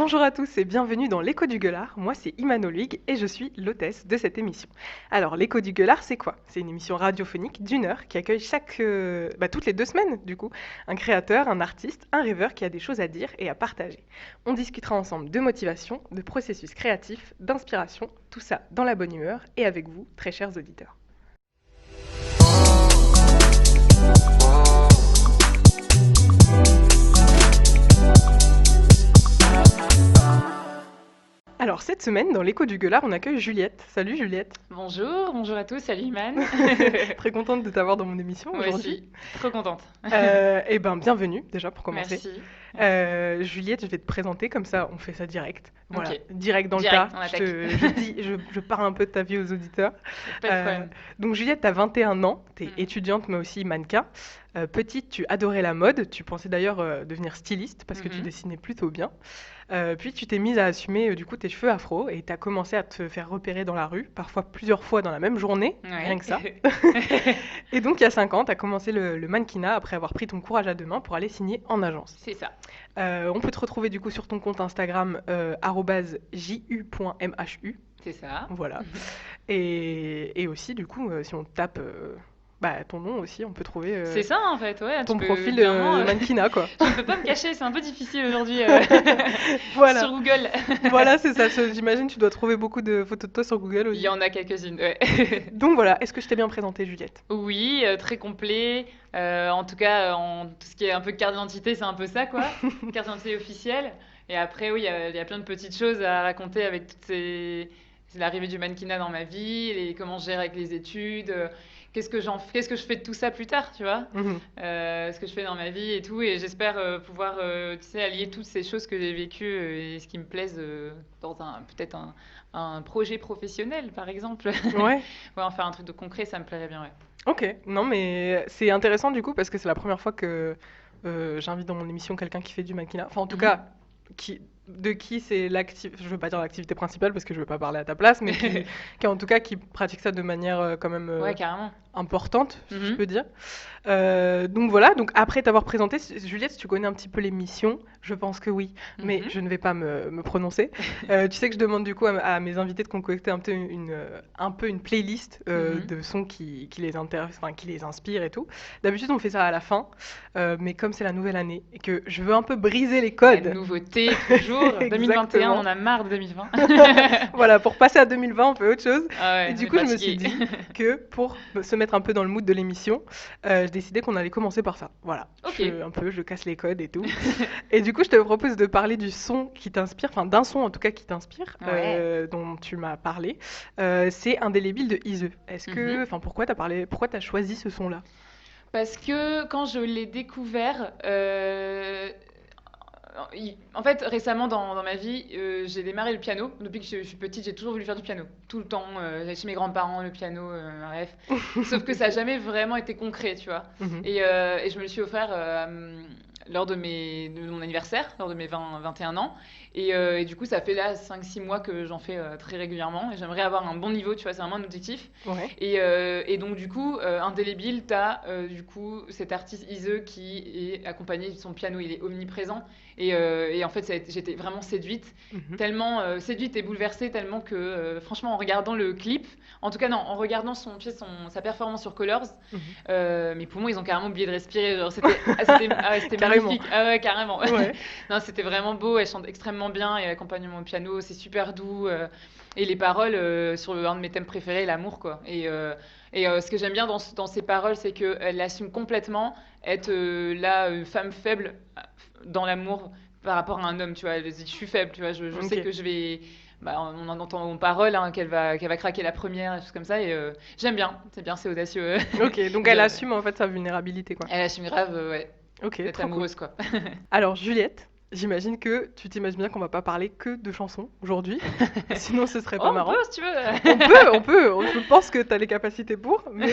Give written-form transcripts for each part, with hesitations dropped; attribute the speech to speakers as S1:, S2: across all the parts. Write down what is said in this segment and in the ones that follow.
S1: Bonjour à tous et bienvenue dans l'Écho du Gueulard. Moi, c'est Iman Olwig et je suis l'hôtesse de cette émission. Alors, l'Écho du Gueulard, c'est quoi? C'est une émission radiophonique d'1 heure qui accueille toutes les 2 semaines, du coup, un créateur, un artiste, un rêveur qui a des choses à dire et à partager. On discutera ensemble de motivation, de processus créatif, d'inspiration, tout ça dans la bonne humeur et avec vous, très chers auditeurs. Alors, cette semaine, dans l'Écho du Gueulard, on accueille Juliette. Salut Juliette.
S2: Bonjour à tous, salut Iman.
S1: Très contente de t'avoir dans mon émission
S2: Moi
S1: aujourd'hui.
S2: aussi, trop contente.
S1: Bienvenue déjà pour commencer.
S2: Merci.
S1: Juliette, je vais te présenter, comme ça on fait ça direct. Voilà,
S2: Ok.
S1: direct dans
S2: Direct,
S1: le
S2: on
S1: tas.
S2: attaque.
S1: Je parle un peu de ta vie aux auditeurs.
S2: Pas de problème.
S1: Donc Juliette, tu as 21 ans, tu es
S2: Mm.
S1: étudiante mais aussi mannequin. Petite, tu adorais la mode, tu pensais d'ailleurs devenir styliste parce que tu
S2: Mhm.
S1: dessinais plutôt bien. Puis tu t'es mise à assumer du coup tes cheveux afro et tu as commencé à te faire repérer dans la rue, parfois plusieurs fois dans la même journée,
S2: Ouais.
S1: rien que ça. Et donc il y a 5 ans, tu as commencé le mannequinat après avoir pris ton courage à deux mains pour aller signer en agence.
S2: C'est ça.
S1: On peut te retrouver du coup sur ton compte Instagram @ju.mhu.
S2: C'est ça.
S1: Voilà. Et aussi du coup si on tape ton nom aussi, on peut trouver
S2: C'est ça en fait, ouais.
S1: ton
S2: Tu peux
S1: profil
S2: clairement,
S1: de mannequinat quoi.
S2: je ne peux pas me cacher, c'est un peu difficile aujourd'hui
S1: Voilà.
S2: sur Google.
S1: Voilà, c'est ça. J'imagine que tu dois trouver beaucoup de photos de toi sur Google
S2: Il
S1: aussi.
S2: y en a quelques-unes, ouais.
S1: Donc voilà, est-ce que je t'ai bien présenté Juliette?
S2: Oui, très complet. En tout cas, en tout ce qui est un peu carte d'identité, c'est un peu ça, quoi. Carte d'identité officielle. Et après, oui, il y a plein de petites choses à raconter avec toutes ces... C'est l'arrivée du mannequinat dans ma vie, comment je gère avec les études, qu'est-ce que je fais de tout ça plus tard, tu vois,
S1: Mhm.
S2: ce que je fais dans ma vie et tout. Et j'espère pouvoir, tu sais, allier toutes ces choses que j'ai vécues et ce qui me plaise dans peut-être un projet professionnel, par exemple.
S1: Ouais,
S2: Ouais, en faire un truc de concret, ça me plairait bien, ouais.
S1: ok. Non, mais c'est intéressant du coup parce que c'est la première fois que j'invite dans mon émission quelqu'un qui fait du mannequinat. Enfin, en tout
S2: Mhm.
S1: cas, de qui c'est l'activité, je veux pas dire l'activité principale parce que je veux pas parler à ta place, mais qui en tout cas qui pratique ça de manière quand même
S2: Ouais, carrément.
S1: importante, si je
S2: Mhm.
S1: peux dire. Donc voilà, donc après t'avoir présenté, Juliette, si tu connais un petit peu l'émission, je pense que oui, mais
S2: Mhm.
S1: je ne vais pas me prononcer. Tu sais que je demande du coup à mes invités de concocter un peu une playlist
S2: Mhm.
S1: de sons qui les intéressent, enfin, qui les inspirent et tout. D'habitude on fait ça à la fin, mais comme c'est la nouvelle année et que je veux un peu briser les
S2: La
S1: codes.
S2: nouveauté, toujours. 2021, on
S1: Exactement.
S2: en a marre de 2020.
S1: Voilà, pour passer à 2020, on fait autre chose.
S2: Ah
S1: Et
S2: ouais, on
S1: du
S2: est
S1: coup, je me suis
S2: fatigué.
S1: dit que pour se mettre un peu dans le mood de l'émission, je décidais qu'on allait commencer par ça. Voilà,
S2: Ok.
S1: je casse les codes et tout. Et du coup, je te propose de parler du son qui t'inspire, enfin d'un son en tout cas qui t'inspire,
S2: Ouais.
S1: dont tu m'as parlé. C'est Indélébile de Ize. Est-ce
S2: Mhm.
S1: que, enfin, pourquoi t'as choisi ce son-là?
S2: Parce que quand je l'ai découvert, en fait, récemment dans ma vie, j'ai démarré le piano. Depuis que je suis petite, j'ai toujours voulu faire du piano. Tout le temps, chez mes grands-parents, le piano, bref. Sauf que ça n'a jamais vraiment été concret, tu vois.
S1: Mhm.
S2: Et je me le suis offert lors de mon anniversaire, lors de mes 21 ans. Et du coup, ça fait là 5-6 mois que j'en fais très régulièrement. Et j'aimerais avoir un bon niveau, tu vois, c'est vraiment un objectif.
S1: Ouais.
S2: Et donc, du coup, Indélébile, t'as du coup cet artiste Ize qui est accompagné de son piano, il est omniprésent. Et en fait, j'étais vraiment séduite,
S1: Mhm.
S2: tellement séduite et bouleversée, tellement que franchement, en regardant le clip, en tout cas, non, en regardant sa performance sur Colors,
S1: Mhm.
S2: mes poumons, ils ont carrément oublié de respirer. Genre, c'était
S1: Carrément.
S2: magnifique. Ah ouais, carrément.
S1: Ouais.
S2: Non, c'était vraiment beau. Elle chante extrêmement bien et l'accompagnement au piano, c'est super doux. Et les paroles sur un de mes thèmes préférés, l'amour, quoi. Et ce que j'aime bien dans ses paroles, c'est qu'elle assume complètement être la femme faible dans l'amour par rapport à un homme, tu vois. Elle dit, je suis faible, tu vois. Je sais
S1: Ok.
S2: que je vais. Bah, on en entend en parole hein, qu'elle va craquer la première, des choses comme ça. Et j'aime bien. C'est bien, c'est audacieux.
S1: Ok, donc elle
S2: De-
S1: assume en fait sa vulnérabilité, quoi.
S2: Elle assume grave, ouais,
S1: Ok,
S2: d'être
S1: trop cool.
S2: amoureuse, quoi.
S1: Alors Juliette, j'imagine que tu t'imagines bien qu'on va pas parler que de chansons aujourd'hui, sinon ce serait
S2: Oh,
S1: pas
S2: on
S1: marrant.
S2: peut si tu veux.
S1: Je pense que tu as les capacités pour, mais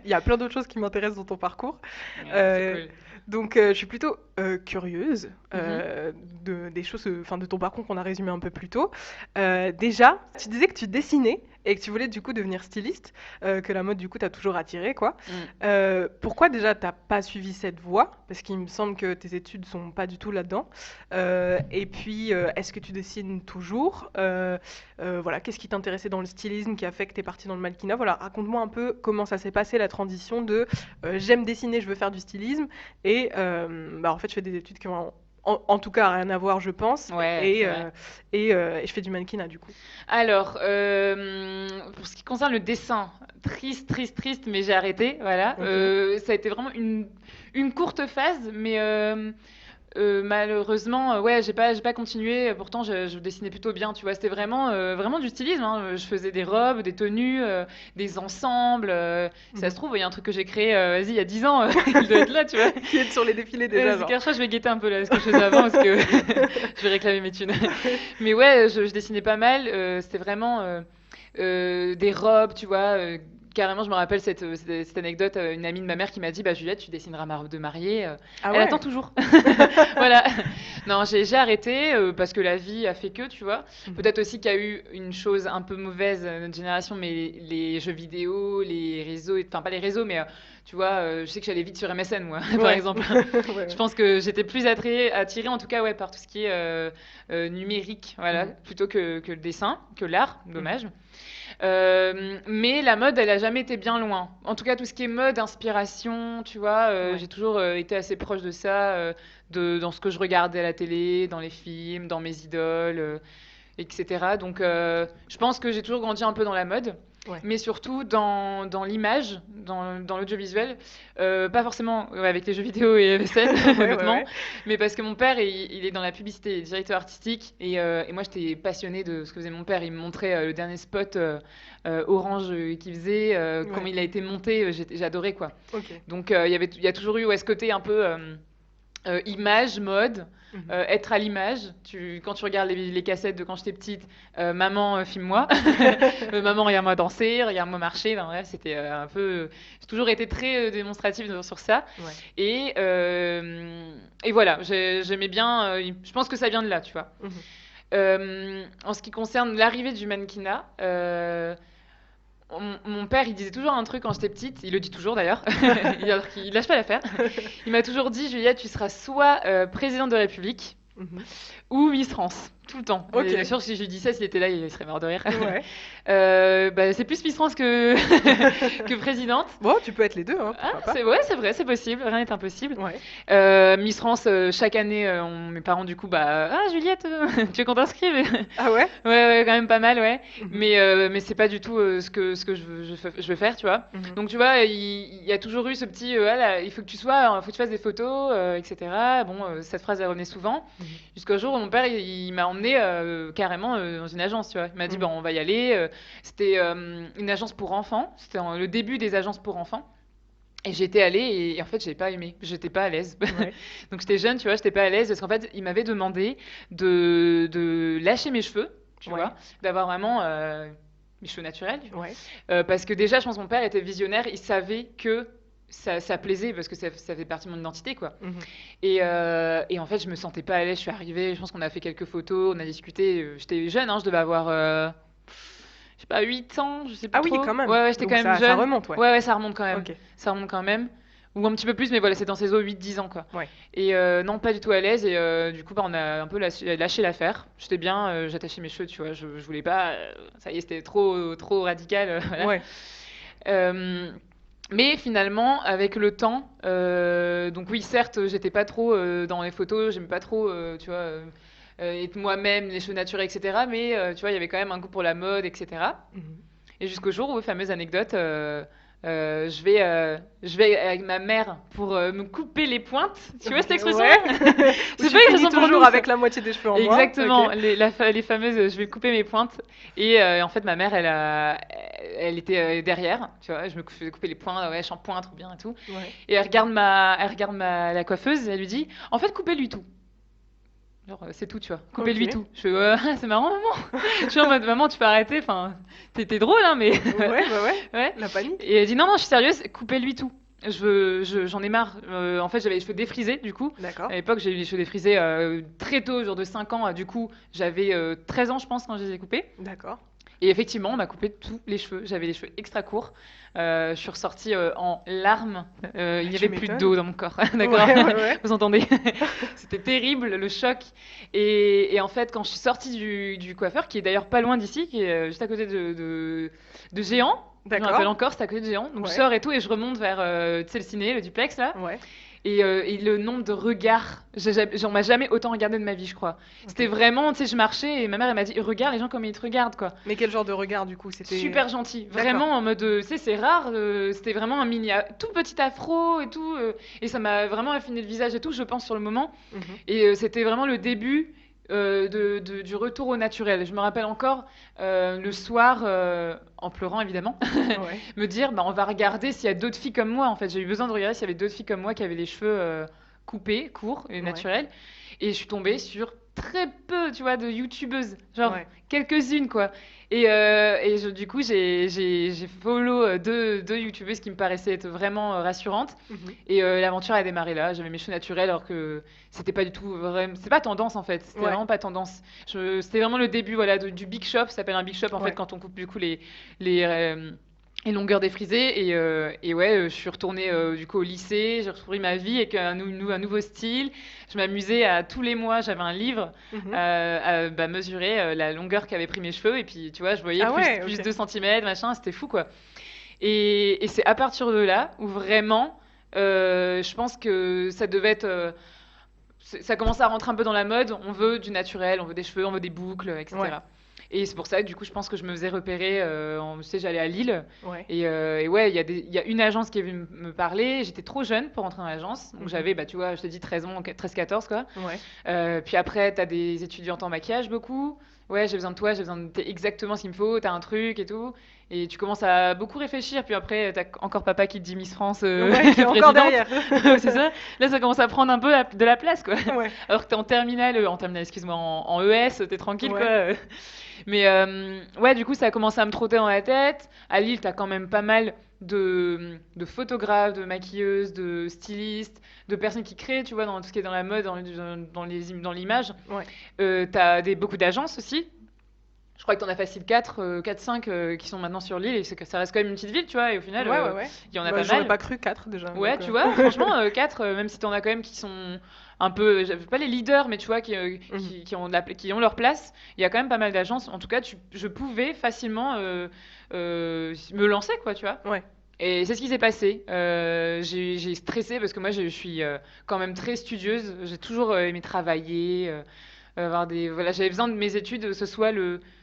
S1: il y a plein d'autres choses qui m'intéressent dans ton parcours.
S2: Ouais, c'est
S1: Euh,
S2: cool.
S1: Donc, je suis plutôt curieuse
S2: Mhm.
S1: des choses, enfin de ton parcours qu'on a résumé un peu plus tôt. Déjà, tu disais que tu dessinais et que tu voulais du coup devenir styliste, que la mode du coup t'a toujours attiré, quoi.
S2: Mm.
S1: Pourquoi déjà t'as pas suivi cette voie? Parce qu'il me semble que tes études sont pas du tout là-dedans. Et puis, est-ce que tu dessines toujours? Voilà, qu'est-ce qui t'intéressait dans le stylisme qui a fait que t'es partie dans le mannequinat? Voilà, raconte-moi un peu comment ça s'est passé la transition de j'aime dessiner, je veux faire du stylisme et bah, en fait, je fais des études qui ont en tout cas rien à voir, je pense,
S2: Ouais,
S1: et,
S2: c'est vrai.
S1: euh, et je fais du mannequinat du coup.
S2: Alors, pour ce qui concerne le dessin, triste, triste, triste, mais j'ai arrêté, voilà.
S1: Ok.
S2: Ça a été vraiment une courte phase, mais malheureusement, ouais, j'ai pas continué. Pourtant, je dessinais plutôt bien, tu vois. C'était vraiment, vraiment du stylisme, hein. Je faisais des robes, des tenues, des ensembles. Ça se
S1: Mhm.
S2: trouve, il y a un truc que j'ai créé, vas-y, il y a 10 ans, il doit être là, tu vois.
S1: Qui est sur les défilés déjà,
S2: C'est
S1: genre.
S2: clair, je crois que je vais guetter un peu là ce que je faisais avant parce que je vais réclamer mes thunes. Mais ouais, je dessinais pas mal. C'était vraiment des robes, tu vois. Carrément, je me rappelle cette anecdote. Une amie de ma mère qui m'a dit, bah Juliette, tu dessineras ma robe de mariée.
S1: Ah
S2: Elle attend
S1: ouais.
S2: toujours. Voilà. Non, j'ai arrêté parce que la vie a fait que, tu vois.
S1: Mhm.
S2: Peut-être aussi qu'il y a eu une chose un peu mauvaise notre génération, mais les jeux vidéo, les réseaux, enfin pas les réseaux, mais tu vois, je sais que j'allais vite sur MSN, moi, par
S1: Ouais.
S2: exemple.
S1: Ouais,
S2: Je
S1: ouais.
S2: pense que j'étais plus attirée en tout cas, ouais, par tout ce qui est numérique, voilà,
S1: Mhm.
S2: plutôt que le dessin, que l'art,
S1: Mhm.
S2: dommage. Mais la mode, elle a jamais été bien loin. En tout cas, tout ce qui est mode, inspiration, tu vois,
S1: Ouais.
S2: j'ai toujours été assez proche de ça, dans ce que je regardais à la télé, dans les films, dans mes idoles, etc. Donc, je pense que j'ai toujours grandi un peu dans la mode,
S1: Ouais.
S2: mais surtout dans l'image, dans l'audiovisuel. Pas forcément avec les jeux vidéo et MSN,
S1: Ouais, ouais,
S2: honnêtement,
S1: ouais.
S2: mais parce que mon père, il est dans la publicité, il est directeur artistique, et moi, j'étais passionnée de ce que faisait mon père. Il me montrait le dernier spot Orange qu'il faisait, comment
S1: Ouais.
S2: il a été monté, j'adorais, quoi.
S1: Ok.
S2: Donc, il y a toujours eu ouais, ce côté un peu image, mode,
S1: Mhm.
S2: être à l'image. Quand tu regardes les cassettes de quand j'étais petite, maman, filme-moi. Maman, regarde-moi danser, regarde-moi marcher. Enfin, bref, c'était un peu. J'ai toujours été très démonstrative sur ça.
S1: Ouais.
S2: Et, euh, et voilà, j'aimais bien. Je pense que ça vient de là, tu vois.
S1: Mhm.
S2: En ce qui concerne l'arrivée du mannequinat, mon père, il disait toujours un truc quand j'étais petite, il le dit toujours d'ailleurs, il lâche pas l'affaire. Il m'a toujours dit, Juliette, tu seras soit présidente de la République
S1: Mhm.
S2: ou Miss France, tout le temps. Et bien
S1: Ok.
S2: sûr, si je lui dis ça, s'il était là, il serait mort de rire.
S1: Ouais.
S2: Bah, c'est plus Miss France que, que présidente.
S1: Bon, tu peux être les deux, hein,
S2: Ah,
S1: pourquoi pas.
S2: ouais, c'est vrai, c'est possible, rien n'est impossible.
S1: Ouais.
S2: Miss France, chaque année, mes parents, du coup, bah, ah, Juliette, tu veux qu'on t'inscrive?
S1: Ah ouais?
S2: Ouais, ouais, quand même pas mal, ouais.
S1: Mhm.
S2: Mais c'est pas du tout ce que je veux faire, tu vois.
S1: Mhm.
S2: Donc, tu vois, il y a toujours eu ce petit, ah là, il faut que faut que tu fasses des photos, etc. Bon, cette phrase, elle revenait souvent.
S1: Mhm.
S2: Jusqu'au jour où mon père, il m'a emmené carrément dans une agence, tu vois. Il m'a dit, bon,
S1: Mhm.
S2: on va y aller. C'était une agence pour enfants. C'était le début des agences pour enfants. Et j'étais allée et en fait, j'ai pas aimé. J'étais pas à l'aise.
S1: Ouais.
S2: Donc j'étais jeune, tu vois, j'étais pas à l'aise parce qu'en fait, il m'avait demandé de lâcher mes cheveux, tu
S1: Ouais.
S2: vois, d'avoir vraiment mes cheveux naturels.
S1: Ouais.
S2: Parce que déjà, je pense que mon père était visionnaire, il savait que ça plaisait parce que ça fait partie de mon identité, quoi.
S1: Mhm.
S2: Et en fait, je me sentais pas à l'aise. Je suis arrivée, je pense qu'on a fait quelques photos, on a discuté. J'étais jeune, hein, je devais avoir, je sais pas, 8 ans, je sais plus
S1: Ah oui,
S2: trop.
S1: quand même.
S2: Ouais, ouais, j'étais quand
S1: Donc
S2: même
S1: ça
S2: jeune.
S1: remonte, ouais.
S2: Ouais, ouais, ça remonte quand même.
S1: Ok.
S2: Ça remonte quand même. Ou un petit peu plus, mais voilà, c'est dans ces eaux 8-10 ans, quoi.
S1: Ouais.
S2: Et non, pas du tout à l'aise. Et du coup, bah, on a un peu lâché l'affaire. J'étais bien, j'attachais mes cheveux, tu vois. Je voulais pas. Ça y est, c'était trop radical. Voilà.
S1: Ouais.
S2: Euh, mais finalement, avec le temps, donc oui, certes, j'étais pas trop dans les photos, j'aimais pas trop, tu vois, être moi-même, les cheveux naturels, etc. Mais tu vois, il y avait quand même un goût pour la mode, etc.
S1: Mhm.
S2: Et jusqu'au jour où, fameuse anecdote, je vais avec ma mère pour me couper les pointes. Tu vois cette expression-là?
S1: Ouais. Ou
S2: C'est
S1: tu
S2: pas une
S1: finis
S2: expression pour
S1: toujours
S2: nous, ça.
S1: avec la moitié des cheveux en moins.
S2: Exactement,
S1: Ok.
S2: les fameuses, je vais couper mes pointes. Et en fait, ma mère, elle était derrière, tu vois, je me faisais couper les points, ouais, shampoing, trop bien et tout.
S1: Ouais.
S2: Et la coiffeuse, elle lui dit, en fait, coupez-lui tout. Genre, c'est tout, tu vois. Coupez-lui
S1: Ok.
S2: tout. Je fais, c'est marrant, maman. Je suis en mode, maman, tu peux arrêter. Enfin, t'es drôle, hein, mais
S1: Ouais, bah ouais.
S2: ouais.
S1: La panique.
S2: Et elle dit, non, non, je suis sérieuse, coupez-lui tout. j'en ai marre. En fait, j'avais les cheveux défrisés, du coup.
S1: D'accord.
S2: À l'époque, j'ai eu les cheveux défrisés très tôt, genre de 5 ans. Du coup, j'avais 13 ans, je pense, quand je les ai coupés.
S1: D'accord.
S2: Et effectivement, on m'a coupé tous les cheveux. J'avais les cheveux extra courts. Je suis ressortie en larmes. Il n'y
S1: Tu
S2: avait plus
S1: m'étonnes.
S2: d'eau dans mon corps. D'accord?
S1: Ouais, ouais, ouais.
S2: Vous entendez? C'était terrible, le choc. Et en fait, quand je suis sortie du coiffeur, qui est d'ailleurs pas loin d'ici, qui est juste à côté de Géant, je me rappelle
S1: D'accord.
S2: encore, c'était à côté de Géant. Donc je
S1: Ouais.
S2: sors et tout, et je remonte vers tu sais, le ciné, le duplex là.
S1: Ouais.
S2: Et le nombre de regards, on m'a jamais autant regardé de ma vie, je crois. C'était
S1: Ok.
S2: vraiment, tu sais, je marchais et ma mère elle m'a dit, regarde les gens comme ils te regardent, quoi.
S1: Mais quel genre de regard du coup? C'était.
S2: Super gentil,
S1: D'accord.
S2: vraiment en mode, tu sais, c'est rare, c'était vraiment un tout petit afro et tout, et ça m'a vraiment affiné le visage et tout, je pense, sur le moment.
S1: Mhm.
S2: Et c'était vraiment le début du retour au naturel. Je me rappelle encore le soir, en pleurant évidemment,
S1: Ouais.
S2: me dire, bah, on va regarder s'il y a d'autres filles comme moi. En fait, j'ai eu besoin de regarder s'il y avait d'autres filles comme moi qui avaient les cheveux coupés, courts et
S1: Ouais.
S2: naturels. Et je suis tombée sur très peu, tu vois, de youtubeuses, genre
S1: Ouais.
S2: quelques-unes quoi. Du coup, j'ai follow deux youtubeuses qui me paraissaient être vraiment rassurantes.
S1: Mhm.
S2: Et l'aventure a démarré là. J'avais mes cheveux naturels alors que c'était pas du tout vraiment. C'est pas tendance en fait. C'était
S1: Ouais.
S2: vraiment pas tendance. C'était vraiment le début voilà, du big shop. Ça s'appelle un big shop en fait
S1: Ouais.
S2: quand on coupe du coup les, euh, les longueurs défrisées. Et ouais, je suis retournée du coup au lycée. J'ai repris ma vie avec un nouveau style. Je m'amusais à tous les mois, j'avais un livre
S1: Mhm.
S2: à bah, mesurer la longueur qu'avaient pris mes cheveux. Et puis tu vois, je voyais
S1: Ah ouais,
S2: plus
S1: ok.
S2: 2 centimètres, machin. C'était fou quoi. Et c'est à partir de là où vraiment, je pense que ça devait être. Ça commence à rentrer un peu dans la mode. On veut du naturel, on veut des cheveux, on veut des boucles,
S1: Ouais.
S2: etc. Et c'est pour ça que du coup, je pense que je me faisais repérer. Tu sais, j'allais à Lille.
S1: Ouais.
S2: Et ouais, il y a une agence qui est venue me parler. J'étais trop jeune pour entrer dans l'agence. Donc
S1: Mhm.
S2: j'avais, bah, tu vois, je te dis 13 ans, 13-14 quoi.
S1: Ouais.
S2: Puis après, t'as des étudiantes en maquillage beaucoup. Ouais, j'ai besoin de toi, j'ai besoin de t'es exactement ce qu'il me faut, t'as un truc et tout. Et tu commences à beaucoup réfléchir. Puis après, t'as encore papa qui te dit Miss France
S1: Ouais, qui est encore
S2: présidente.
S1: derrière.
S2: C'est ça. Là, ça commence à prendre un peu de la place, quoi.
S1: Ouais.
S2: Alors que t'es en terminale, excuse-moi, en ES, t'es tranquille,
S1: Ouais.
S2: quoi. Mais ouais, du coup, ça a commencé à me trotter dans la tête. À Lille, t'as quand même pas mal de photographes, de maquilleuses, de stylistes, de personnes qui créent, tu vois, dans tout ce qui est dans la mode, dans l'image.
S1: Ouais.
S2: T'as beaucoup d'agences aussi. Je crois que t'en as facile 4-5 qui sont maintenant sur l'île et ça reste quand même une petite ville, tu vois, et au final,
S1: Ouais, ouais, ouais.
S2: il y en a
S1: Bah,
S2: pas
S1: j'aurais
S2: mal.
S1: pas cru 4 déjà.
S2: Ouais,
S1: Donc,
S2: tu vois, franchement, 4, même si t'en as quand même qui sont un peu, pas les leaders, mais tu vois,
S1: mhm.
S2: qui ont leur place, il y a quand même pas mal d'agences. En tout cas, je pouvais facilement me lancer, quoi, tu vois.
S1: Ouais.
S2: Et c'est ce qui s'est passé. J'ai stressé parce que moi, je suis quand même très studieuse. J'ai toujours aimé travailler, avoir voilà, j'avais besoin de mes études, ce soit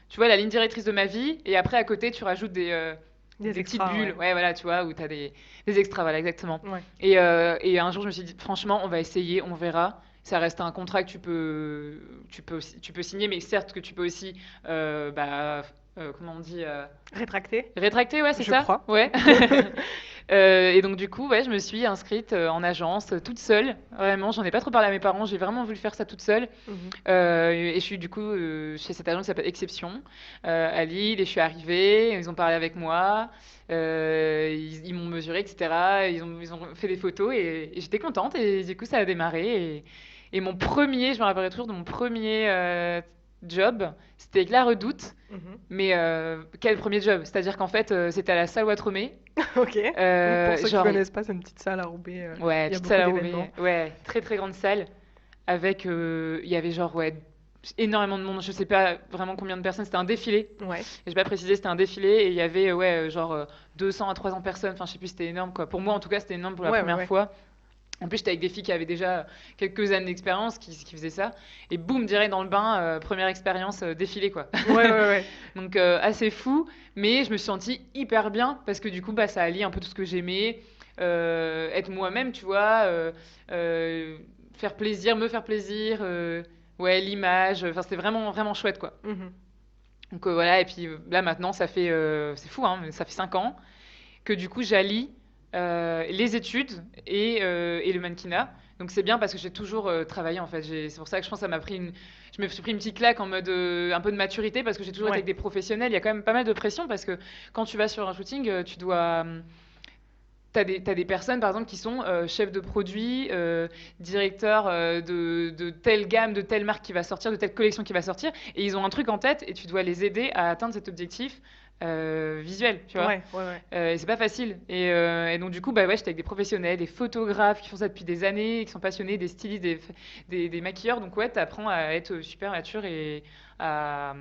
S2: tu vois, la ligne directrice de ma vie. Et après, à côté, tu rajoutes
S1: Des
S2: des petites
S1: extras,
S2: bulles,
S1: ouais.
S2: ouais, voilà, tu vois, où tu as des extras, voilà, exactement.
S1: Ouais.
S2: Et un jour, je me suis dit, franchement, on va essayer, on verra. Ça reste un contrat que tu peux signer, mais certes que tu peux aussi, comment on dit,
S1: Rétracté,
S2: rétracter, ouais, c'est
S1: je
S2: ça,
S1: crois.
S2: ouais. Et donc du coup, ouais, je me suis inscrite en agence, toute seule. Vraiment, j'en ai pas trop parlé à mes parents. J'ai vraiment voulu faire ça toute seule.
S1: Mhm.
S2: Et je suis du coup chez cette agence qui s'appelle Exception à Lille. Et je suis arrivée. Ils ont parlé avec moi. Ils m'ont mesuré, etc. Ils ont fait des photos et j'étais contente. Et du coup, ça a démarré. Et mon premier, je me rappellerai toujours de mon premier job, c'était avec La Redoute.
S1: Mhm.
S2: Mais quel premier job? C'est-à-dire qu'en fait, c'était à la salle Ouattremé.
S1: Ok. Pour ceux qui
S2: Genre,
S1: connaissent pas, c'est une petite salle à Roubaix.
S2: ouais,
S1: Il y a
S2: petite salle
S1: beaucoup
S2: à
S1: d'événements.
S2: Roubaix. Ouais, très très grande salle. Avec, il y avait genre, ouais, énormément de monde. Je sais pas vraiment combien de personnes. C'était un défilé.
S1: Ouais.
S2: Et je vais pas préciser, c'était un défilé. Et il y avait, ouais, genre 200 à 300 personnes. Enfin, je sais plus, c'était énorme quoi. Pour moi, en tout cas, c'était énorme pour la
S1: Ouais, ouais,
S2: première
S1: ouais.
S2: fois. En plus, j'étais avec des filles qui avaient déjà quelques années d'expérience, qui faisaient ça. Et boum, direct dans le bain, première expérience défilé, quoi.
S1: Ouais, ouais, ouais.
S2: Donc, assez fou. Mais je me suis sentie hyper bien parce que du coup, bah, ça allie un peu tout ce que j'aimais. Être moi-même, tu vois. Faire plaisir, me faire plaisir. Ouais, l'image. Enfin, c'était vraiment, vraiment chouette, quoi.
S1: Mhm.
S2: Donc, voilà. Et puis là, maintenant, ça fait. C'est fou, hein, mais ça fait 5 ans que du coup j'allie les études et le mannequinat. Donc c'est bien parce que j'ai toujours travaillé en fait. C'est pour ça que je pense que ça m'a pris je me suis pris une petite claque en mode un peu de maturité parce que j'ai toujours été
S1: Ouais.
S2: avec des professionnels. Il y a quand même pas mal de pression parce que quand tu vas sur un shooting, tu dois t'as des personnes, par exemple, qui sont chefs de produit, directeurs de telle gamme, de telle marque qui va sortir, de telle collection qui va sortir, et ils ont un truc en tête, et tu dois les aider à atteindre cet objectif visuel, tu vois.
S1: Ouais, ouais, ouais.
S2: Et c'est pas facile. Et donc, du coup, bah ouais, j'étais avec des professionnels, des photographes qui font ça depuis des années, qui sont passionnés, des stylistes, des maquilleurs. Donc, ouais, t'apprends à être super mature et à,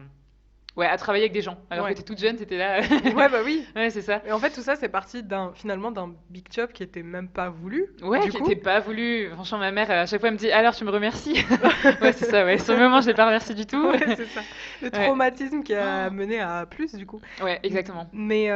S2: ouais, à travailler avec des gens. Alors que
S1: Ouais.
S2: t'es toute jeune, t'étais là.
S1: Ouais, bah oui.
S2: Ouais, c'est ça.
S1: Et en fait, tout ça, c'est parti finalement d'un big job qui était même pas voulu,
S2: Ouais,
S1: du
S2: qui
S1: coup.
S2: était pas voulu. Franchement, ma mère, à chaque fois, elle me dit alors, tu me remercies? Ouais, c'est ça, ouais. Sur le moment, je l'ai pas remercié du tout.
S1: Ouais, c'est ça. Le
S2: Ouais.
S1: traumatisme qui a
S2: Oh.
S1: mené à plus, du coup.
S2: Ouais, exactement.
S1: Mais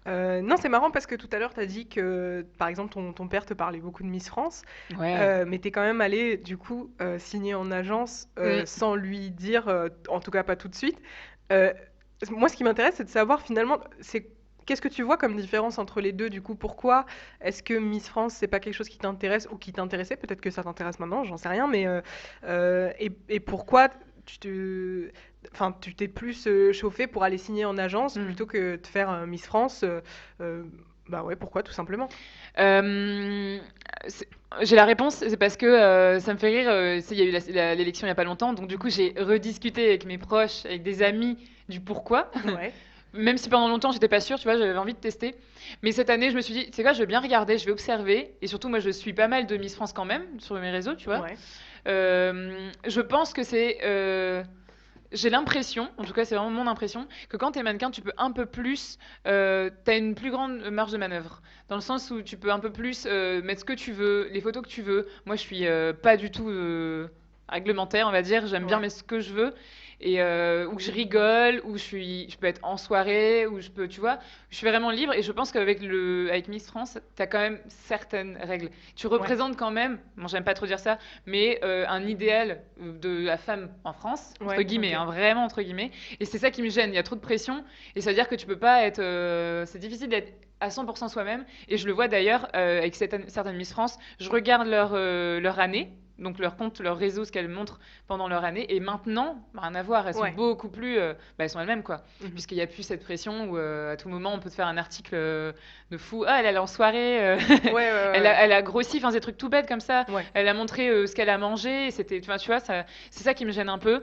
S1: non, c'est marrant parce que tout à l'heure, tu as dit que, par exemple, ton père te parlait beaucoup de Miss France,
S2: Ouais.
S1: mais tu es quand même allé, du coup, signer en agence
S2: Mm.
S1: sans lui dire, en tout cas pas tout de suite. Euh, Moi, ce qui m'intéresse, c'est de savoir finalement, qu'est-ce que tu vois comme différence entre les deux, du coup? Pourquoi est-ce que Miss France, c'est pas quelque chose qui t'intéresse ou qui t'intéressait? Peut-être que ça t'intéresse maintenant, j'en sais rien, mais et pourquoi enfin, tu t'es plus chauffé pour aller signer en agence
S2: Mm.
S1: plutôt que de faire Miss France? Euh, Bah ouais, pourquoi, tout simplement?
S2: Euh, c'est- j'ai la réponse, c'est parce que ça me fait rire. Il y a eu l'élection il y a pas longtemps, donc du coup j'ai rediscuté avec mes proches, avec des amis du pourquoi.
S1: Ouais,
S2: Même si pendant longtemps j'étais pas sûre, tu vois, j'avais envie de tester. Mais cette année, je me suis dit, c'est quoi, je vais bien regarder, je vais observer. Et surtout, moi, je suis pas mal de Miss France quand même sur mes réseaux, tu vois.
S1: ouais,
S2: Je pense que j'ai l'impression, en tout cas c'est vraiment mon impression, que quand t'es mannequin, tu peux un peu plus, t'as une plus grande marge de manœuvre. Dans le sens où tu peux un peu plus mettre ce que tu veux, les photos que tu veux. Moi, je suis pas du tout réglementaire, on va dire. J'aime bien
S1: ouais,
S2: mettre ce que je veux. Et où je rigole, je peux être en soirée, où je peux, tu vois, je suis vraiment libre. Et je pense avec Miss France, t'as quand même certaines règles. Tu
S1: ouais,
S2: représentes quand même, bon, j'aime pas trop dire ça, mais un idéal de la femme en France, entre
S1: ouais,
S2: guillemets,
S1: ok.
S2: hein, vraiment entre guillemets. Et c'est ça qui me gêne. Il y a trop de pression, et ça veut dire que tu peux pas être. C'est difficile d'être à 100% soi-même. Et je le vois d'ailleurs avec certaines Miss France. Je regarde leur année. Donc leur compte, leur réseau, ce qu'elles montrent pendant leur année. Et maintenant, bah, rien à voir, elles sont
S1: Ouais.
S2: beaucoup plus... bah, elles sont elles-mêmes, quoi.
S1: Mhm.
S2: Puisqu'il n'y a plus cette pression où à tout moment, on peut te faire un article de fou. Ah, elle est allée en soirée,
S1: Ouais, ouais, ouais,
S2: elle a grossi, enfin, des trucs tout bêtes comme ça.
S1: ouais. Ouais.
S2: Elle a montré ce qu'elle a mangé. Et c'était, tu vois, c'est ça qui me gêne un peu.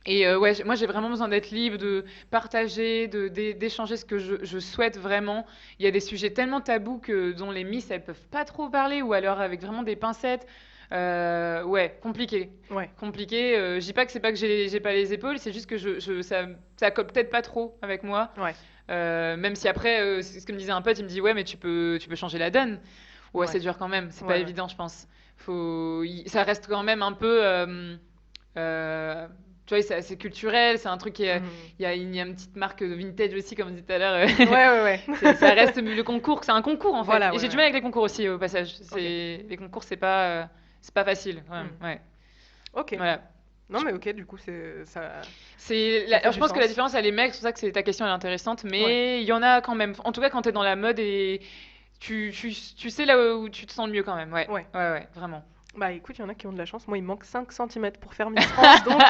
S2: Et ouais, moi j'ai vraiment besoin d'être libre, de partager, d'échanger ce que je souhaite vraiment. Il y a des sujets tellement tabous dont les Miss elles peuvent pas trop parler ou alors avec vraiment des pincettes. Ouais, compliqué.
S1: Ouais.
S2: Compliqué. Je dis pas que c'est pas que j'ai pas les épaules, c'est juste que ça colle peut-être pas trop avec moi.
S1: Ouais.
S2: Même si après, c'est ce que me disait un pote, il me dit ouais, mais tu peux changer la donne. Ouais,
S1: Ouais.
S2: c'est dur quand même, c'est pas
S1: Ouais, ouais.
S2: évident, je pense. Ça reste quand même un peu. Euh, tu vois, c'est assez culturel, c'est un truc
S1: Mhm.
S2: il y a une petite marque de vintage aussi, comme on disait tout à l'heure.
S1: Ouais, ouais, ouais.
S2: Ça reste le concours, c'est un concours en fait.
S1: Voilà,
S2: Et
S1: ouais,
S2: j'ai du
S1: ouais.
S2: mal avec les concours aussi au passage.
S1: Ok.
S2: Les concours, c'est pas facile. Ouais,
S1: Hmm.
S2: ouais.
S1: Ok.
S2: Voilà.
S1: Non, mais ok, du coup, ça fait
S2: Alors, je
S1: du
S2: pense que la
S1: sens.
S2: différence, elle est maigre, c'est pour ça que ta question elle est intéressante,
S1: Ouais.
S2: mais il y en a quand même. En tout cas, quand t'es dans la mode et tu sais là où tu te sens le mieux quand même. Ouais,
S1: Ouais.
S2: ouais, ouais, vraiment.
S1: Bah écoute, il y en a qui ont de la chance. Moi, il me manque 5 centimètres pour faire Miss France, donc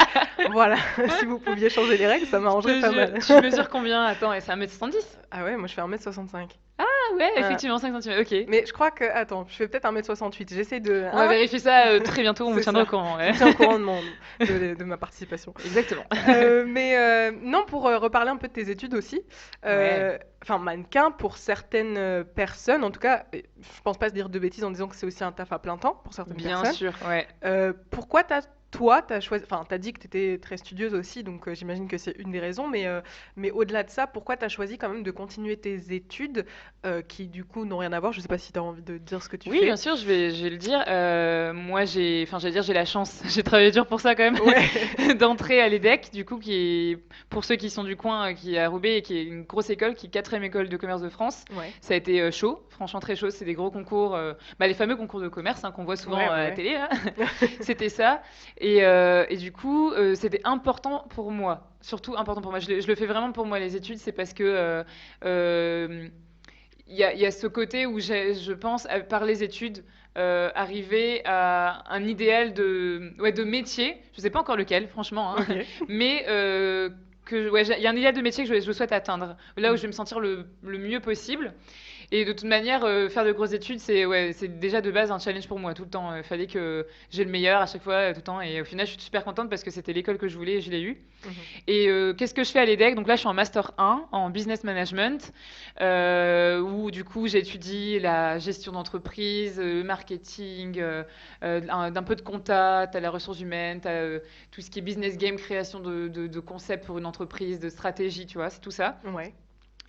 S1: voilà. Si vous pouviez changer les règles, ça
S2: Je
S1: m'arrangerait
S2: te
S1: pas
S2: jure.
S1: mal.
S2: Tu mesures combien? Attends, et c'est 1m70?
S1: Ah ouais, moi je fais 1m65.
S2: Ah ouais,
S1: Voilà.
S2: effectivement, 5 cm. Ok.
S1: Mais je crois que. Attends, je fais peut-être 1m68. J'essaie de.
S2: On va
S1: Hein?
S2: vérifier ça très bientôt, on vous
S1: C'est
S2: tiendra
S1: ça.
S2: au courant.
S1: Je
S2: Ouais.
S1: vous tiens au courant de ma participation.
S2: Exactement.
S1: Mais non, pour reparler un peu de tes études aussi,
S2: Ouais.
S1: enfin mannequin pour certaines personnes, en tout cas, je pense pas se dire de bêtises en disant que c'est aussi un taf à plein temps pour certaines
S2: Bien
S1: personnes.
S2: sûr, ouais.
S1: Pourquoi toi, t'as choisi, enfin, t'as dit que t'étais très studieuse aussi, donc j'imagine que c'est une des raisons, mais au-delà de ça, pourquoi t'as choisi quand même de continuer tes études qui, du coup, n'ont rien à voir? Je sais pas si t'as envie de dire ce que tu
S2: Oui, bien
S1: fais.
S2: sûr, je vais le dire. Moi, j'allais dire, j'ai la chance. J'ai travaillé dur pour ça quand même,
S1: Ouais.
S2: d'entrer à l'EDEC, du coup, qui est, pour ceux qui sont du coin, qui est à Roubaix et qui est une grosse école, qui est quatrième école de commerce de France.
S1: Ouais.
S2: Ça a été chaud, franchement très chaud. C'est des gros concours, bah, les fameux concours de commerce qu'on voit souvent
S1: Ouais,
S2: à la
S1: ouais,
S2: télé, là. C'était ça. Et du coup, c'était important pour moi. Surtout important pour moi. Je le fais vraiment pour moi, les études. C'est parce que euh, il y a ce côté où je pense, par les études, arriver à un idéal ouais, de métier. Je sais pas encore lequel, franchement, hein,
S1: ouais. Ok.
S2: mais ouais, il y a un idéal de métier que je souhaite atteindre, là où je vais me sentir le mieux possible. Et de toute manière, faire de grosses études, c'est déjà de base un challenge pour moi tout le temps. Il fallait que j'ai le meilleur à chaque fois, tout le temps. Et au final, je suis super contente parce que c'était l'école que je voulais et je l'ai eu.
S1: Mhm.
S2: Et qu'est-ce que je fais à l'EDEC? Donc là, je suis en Master 1 en Business Management, où du coup, j'étudie la gestion d'entreprise, le marketing, d'un peu de compta, tu as la ressource humaine, tu as tout ce qui est business game, création de concepts pour une entreprise, de stratégie, tu vois, c'est tout ça.
S1: Ouais.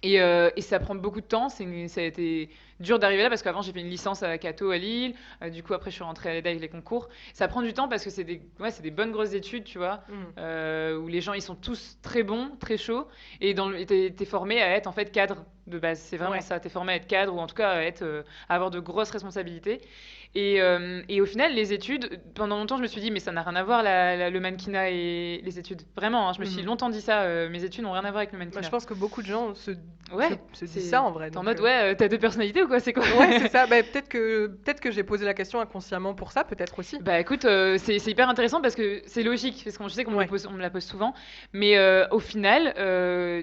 S2: Et ça prend beaucoup de temps. Ça a été dur d'arriver là parce qu'avant j'ai fait une licence à Cato à Lille. Du coup après je suis rentrée à l'EDA avec les concours. Ça prend du temps parce que c'est des bonnes grosses études, tu vois, où les gens ils sont tous très bons, très chauds. Et t'es formé à être en fait cadre de base. C'est vraiment ça. T'es formé à être cadre ou en tout cas à avoir de grosses responsabilités. Et au final, les études, pendant longtemps, je me suis dit, mais ça n'a rien à voir le mannequinat et les études. Vraiment, hein, je me suis longtemps dit ça, mes études n'ont rien à voir avec le mannequinat.
S1: Je pense que beaucoup de gens se
S2: c'est
S1: disent ça en vrai.
S2: T'es en mode, ouais, t'as deux personnalités ou quoi? C'est quoi?
S1: Ouais, c'est ça. Bah, peut-être que j'ai posé la question inconsciemment pour ça, peut-être aussi.
S2: Bah écoute, c'est hyper intéressant parce que c'est logique, parce que je sais qu'on on me la pose souvent, mais au final,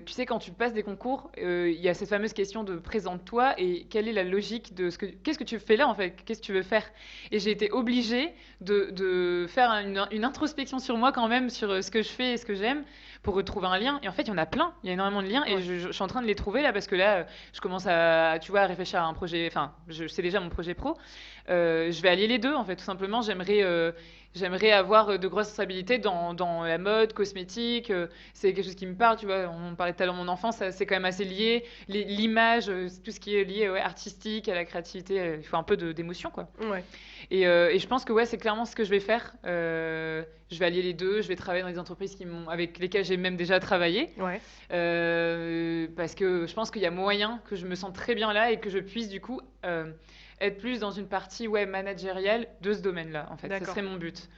S2: tu sais, quand tu passes des concours, il y a cette fameuse question de présente-toi et quelle est la logique de qu'est-ce que tu fais là en fait, qu'est-ce que tu veux faire? Et j'ai été obligée de faire une introspection sur moi quand même, sur ce que je fais et ce que j'aime, pour retrouver un lien. Et en fait, il y en a plein, il y a énormément de liens, et je suis en train de les trouver là, parce que là, je commence tu vois, à réfléchir à un projet, enfin, je sais déjà mon projet pro. Je vais allier les deux, en fait, tout simplement. J'aimerais avoir de grosses responsabilités dans la mode, cosmétique. C'est quelque chose qui me parle, tu vois. On parlait tout à l'heure de mon enfance, c'est quand même assez lié. L'image, tout ce qui est lié artistique, à la créativité, il faut un peu d'émotion, quoi.
S1: Ouais.
S2: Et je pense que c'est clairement ce que je vais faire. Je vais allier les deux. Je vais travailler dans des entreprises avec lesquelles j'ai même déjà travaillé.
S1: Ouais.
S2: Parce que je pense qu'il y a moyen que je me sente très bien là et que je puisse du coup être plus dans une partie managériale de ce domaine-là. En fait, ce serait mon but.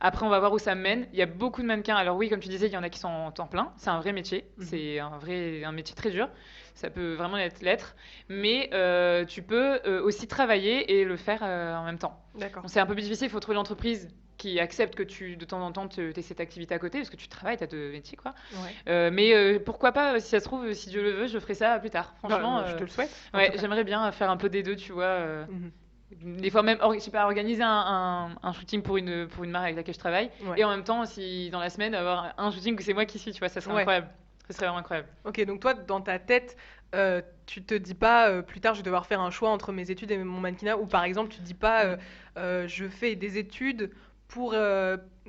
S2: Après, on va voir où ça me mène. Il y a beaucoup de mannequins. Alors oui, comme tu disais, il y en a qui sont en temps plein. C'est un vrai métier. C'est un métier très dur. Ça peut vraiment l'être. Mais tu peux aussi travailler et le faire en même temps.
S1: D'accord.
S2: Donc, c'est un peu plus difficile. Il faut trouver l'entreprise qui accepte que de temps en temps, tu aies cette activité à côté, parce que tu travailles, tu as deux métiers, quoi.
S1: Ouais.
S2: Mais pourquoi pas, si ça se trouve, si Dieu le veut, je ferai ça plus tard. Franchement,
S1: je te le souhaite.
S2: Ouais, j'aimerais bien faire un peu des deux, tu vois. Des fois même, je sais pas, organiser un shooting pour une marque avec laquelle je travaille, et en même temps, si dans la semaine, avoir un shooting que c'est moi qui suis, tu vois, ça serait incroyable. Ça serait vraiment incroyable.
S1: Ok, donc toi, dans ta tête, tu te dis pas plus tard je vais devoir faire un choix entre mes études et mon mannequinat, ou par exemple tu te dis pas je fais des études pour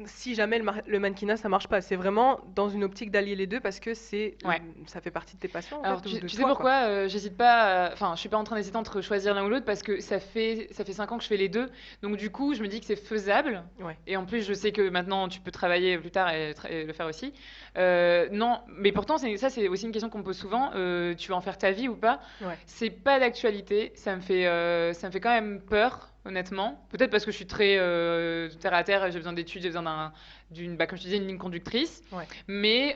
S1: si jamais le mannequinat ça marche pas. C'est vraiment dans une optique d'allier les deux parce que ça fait partie de tes passions.
S2: Alors tu sais pourquoi j'hésite pas, enfin je suis pas en train d'hésiter entre choisir l'un ou l'autre, parce que ça fait 5 ans que je fais les deux, donc du coup je me dis que c'est faisable. Et en plus je sais que maintenant tu peux travailler plus tard et le faire aussi. Non, mais pourtant ça c'est aussi une question qu'on me pose souvent. Tu vas en faire ta vie ou pas? C'est pas d'actualité. Ça me fait quand même peur. Honnêtement, peut-être parce que je suis très terre à terre, j'ai besoin d'études, j'ai besoin comme je disais, une ligne conductrice. Mais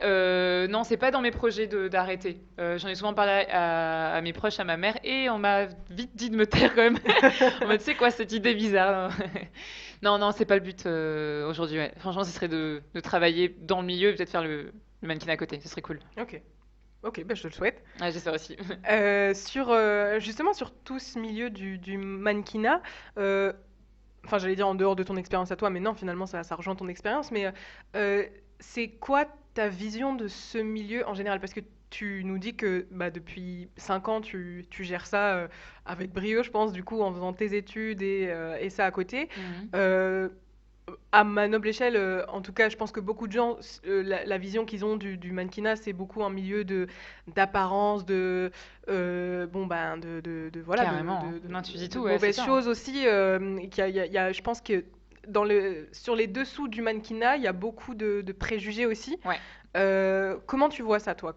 S2: non, c'est pas dans mes projets d'arrêter. J'en ai souvent parlé à mes proches, à ma mère, et on m'a vite dit de me taire quand même. On m'a dit, c'est quoi cette idée bizarre? Non, c'est pas le but aujourd'hui. Franchement, ce serait de travailler dans le milieu et peut-être faire le mannequin à côté. Ce serait cool.
S1: Ok, je te le souhaite.
S2: J'espère aussi.
S1: Justement, sur tout ce milieu du mannequinat, enfin, j'allais dire en dehors de ton expérience à toi, mais non, finalement, ça rejoint ton expérience. Mais c'est quoi ta vision de ce milieu en général? Parce que tu nous dis que depuis 5 ans, tu gères ça avec brio, je pense, du coup, en faisant tes études et ça à côté. À ma noble échelle, en tout cas, je pense que beaucoup de gens, la vision qu'ils ont du mannequinat, c'est beaucoup un milieu d'apparence, voilà,
S2: carrément. Non, tu dis tout,
S1: mauvaises choses aussi. Je pense que sur les dessous du mannequinat, il y a beaucoup de préjugés aussi. Comment tu vois ça, toi?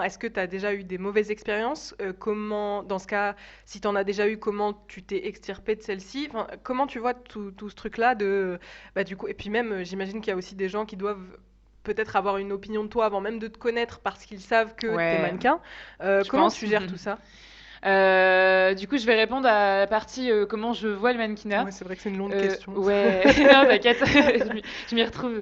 S1: Est-ce que tu as déjà eu des mauvaises expériences? Dans ce cas, si tu en as déjà eu, comment tu t'es extirpé de celle-ci? Enfin, comment tu vois tout ce truc-là du coup, et puis même, j'imagine qu'il y a aussi des gens qui doivent peut-être avoir une opinion de toi avant même de te connaître parce qu'ils savent que t'es mannequin. Comment tu gères tout ça?
S2: Du coup, je vais répondre à la partie comment je vois le mannequinat.
S1: C'est vrai que c'est une longue question.
S2: Non, t'inquiète, je m'y retrouve.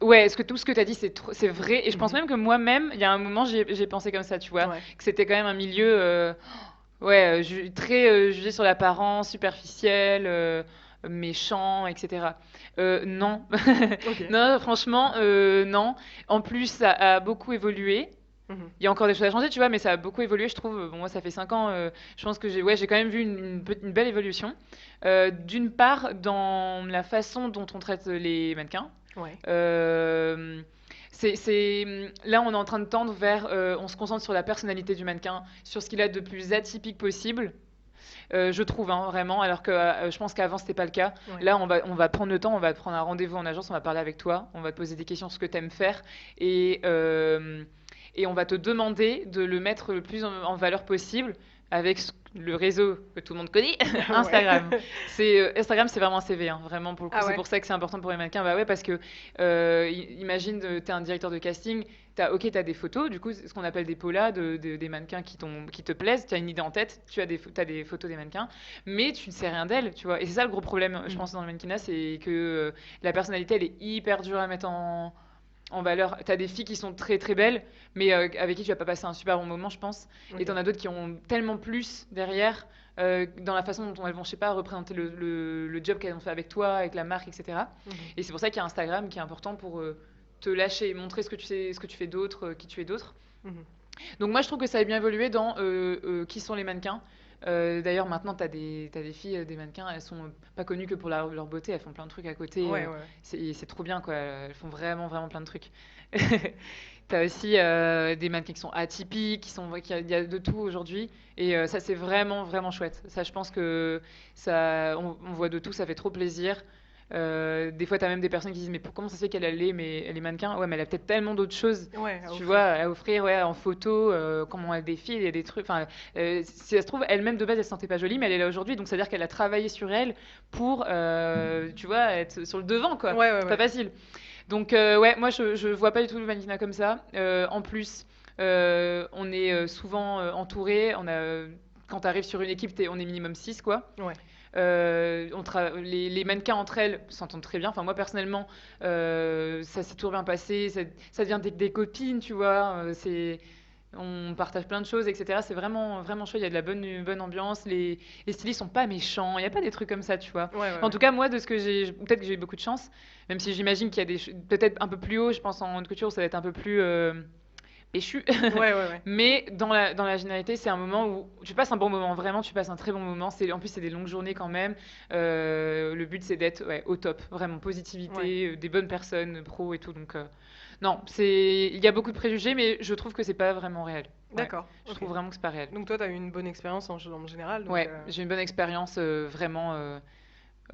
S2: Ouais, tout ce que tu as dit, c'est vrai. Et je pense
S1: Mhm.
S2: même que moi-même, il y a un moment, j'ai pensé comme ça, tu vois,
S1: Ouais.
S2: que c'était quand même un milieu ouais, très jugé sur l'apparence, superficiel, méchant, etc. Non.
S1: Ok.
S2: Non, franchement, non. En plus, ça a beaucoup évolué.
S1: Mhm.
S2: Il y a encore des choses à changer, tu vois, mais ça a beaucoup évolué, je trouve. Bon, moi, ça fait 5 ans. Je pense que j'ai quand même vu une belle évolution. D'une part, dans la façon dont on traite les mannequins.
S1: Ouais.
S2: Euh, là, on est en train de tendre vers, on se concentre sur la personnalité du mannequin, sur ce qu'il a de plus atypique possible, je trouve, hein, vraiment, alors que je pense qu'avant, c'était pas le cas.
S1: Ouais.
S2: Là, on va prendre le temps, on va te prendre un rendez-vous en agence, on va parler avec toi, on va te poser des questions sur ce que tu aimes faire, et, euh, et on va te demander de le mettre le plus en valeur possible avec le réseau que tout le monde connaît,
S1: Ouais.
S2: Instagram. Instagram, c'est vraiment un CV, hein, vraiment pour le coup.
S1: Ah
S2: C'est
S1: ouais.
S2: pour ça que c'est important pour les mannequins. Bah ouais, parce que imagine, tu es un directeur de casting, t'as des photos, du coup, ce qu'on appelle des polas des mannequins qui te plaisent, tu as une idée en tête, t'as des photos des mannequins, mais tu ne sais rien d'elles, tu vois. Et c'est ça le gros problème, je
S1: Mhm.
S2: pense, dans le mannequinat, c'est que la personnalité, elle est hyper dure à mettre en valeur. T'as des filles qui sont très très belles, mais avec qui tu vas pas passer un super bon moment, je pense. Et t'en
S1: Ok.
S2: as d'autres qui ont tellement plus derrière, dans la façon dont elles vont, je sais pas, représenter le job qu'elles ont fait avec toi, avec la marque, etc.
S1: Mhm.
S2: Et c'est pour ça qu'il y a Instagram qui est important pour te lâcher, montrer ce que tu sais, ce que tu fais d'autre, qui tu es d'autre.
S1: Mhm.
S2: Donc moi je trouve que ça a bien évolué dans qui sont les mannequins. D'ailleurs maintenant t'as des filles, des mannequins, elles sont pas connues que pour leur beauté, elles font plein de trucs à côté.
S1: Ouais, ouais, ouais.
S2: C'est trop bien quoi, elles font vraiment vraiment plein de trucs. T'as aussi des mannequins qui sont atypiques, il y a de tout aujourd'hui. Et ça c'est vraiment vraiment chouette. Ça je pense que on voit de tout, ça fait trop plaisir. Des fois, tu as même des personnes qui disent mais comment ça se fait qu'elle mais elle est mannequin? Ouais, mais elle a peut-être tellement d'autres choses,
S1: Ouais, à
S2: tu vois,
S1: offrir.
S2: à offrir, ouais, en photo, comment elle défile, il y a des trucs. Enfin, si ça se trouve, elle-même de base, elle se sentait pas jolie, mais elle est là aujourd'hui, donc ça veut dire qu'elle a travaillé sur elle pour, tu vois, être sur le devant, quoi.
S1: Ouais, ouais,
S2: C'est pas
S1: ouais.
S2: facile. Donc, ouais, moi, je vois pas du tout le mannequinat comme ça. En plus, on est souvent entouré. Quand tu arrives sur une équipe, on est minimum 6 quoi.
S1: Ouais.
S2: Les mannequins entre elles s'entendent très bien. Enfin, moi personnellement, ça s'est toujours bien passé. Ça devient des copines, tu vois. On partage plein de choses, etc. C'est vraiment, vraiment chouette. Il y a de la bonne ambiance. Les stylistes sont pas méchants. Il n'y a pas des trucs comme ça, tu vois.
S1: Ouais, ouais,
S2: En
S1: ouais.
S2: tout cas, moi, de ce que peut-être que j'ai eu beaucoup de chance, même si j'imagine qu'il y a peut-être un peu plus haut, je pense en haute couture, ça va être un peu plus péchu.
S1: Ouais, ouais, ouais.
S2: Mais dans la généralité, c'est un moment où tu passes un bon moment. Vraiment, tu passes un très bon moment. En plus, c'est des longues journées quand même. Le but, c'est d'être ouais, au top. Vraiment,
S1: Ouais.
S2: positivité, des bonnes personnes, pro et tout. Donc, non, il y a beaucoup de préjugés, mais je trouve que c'est pas vraiment réel. Ouais,
S1: D'accord.
S2: je
S1: Ok.
S2: trouve vraiment que c'est pas réel.
S1: Donc toi, t'as eu une bonne expérience en général, donc.
S2: Ouais, j'ai une bonne expérience, vraiment.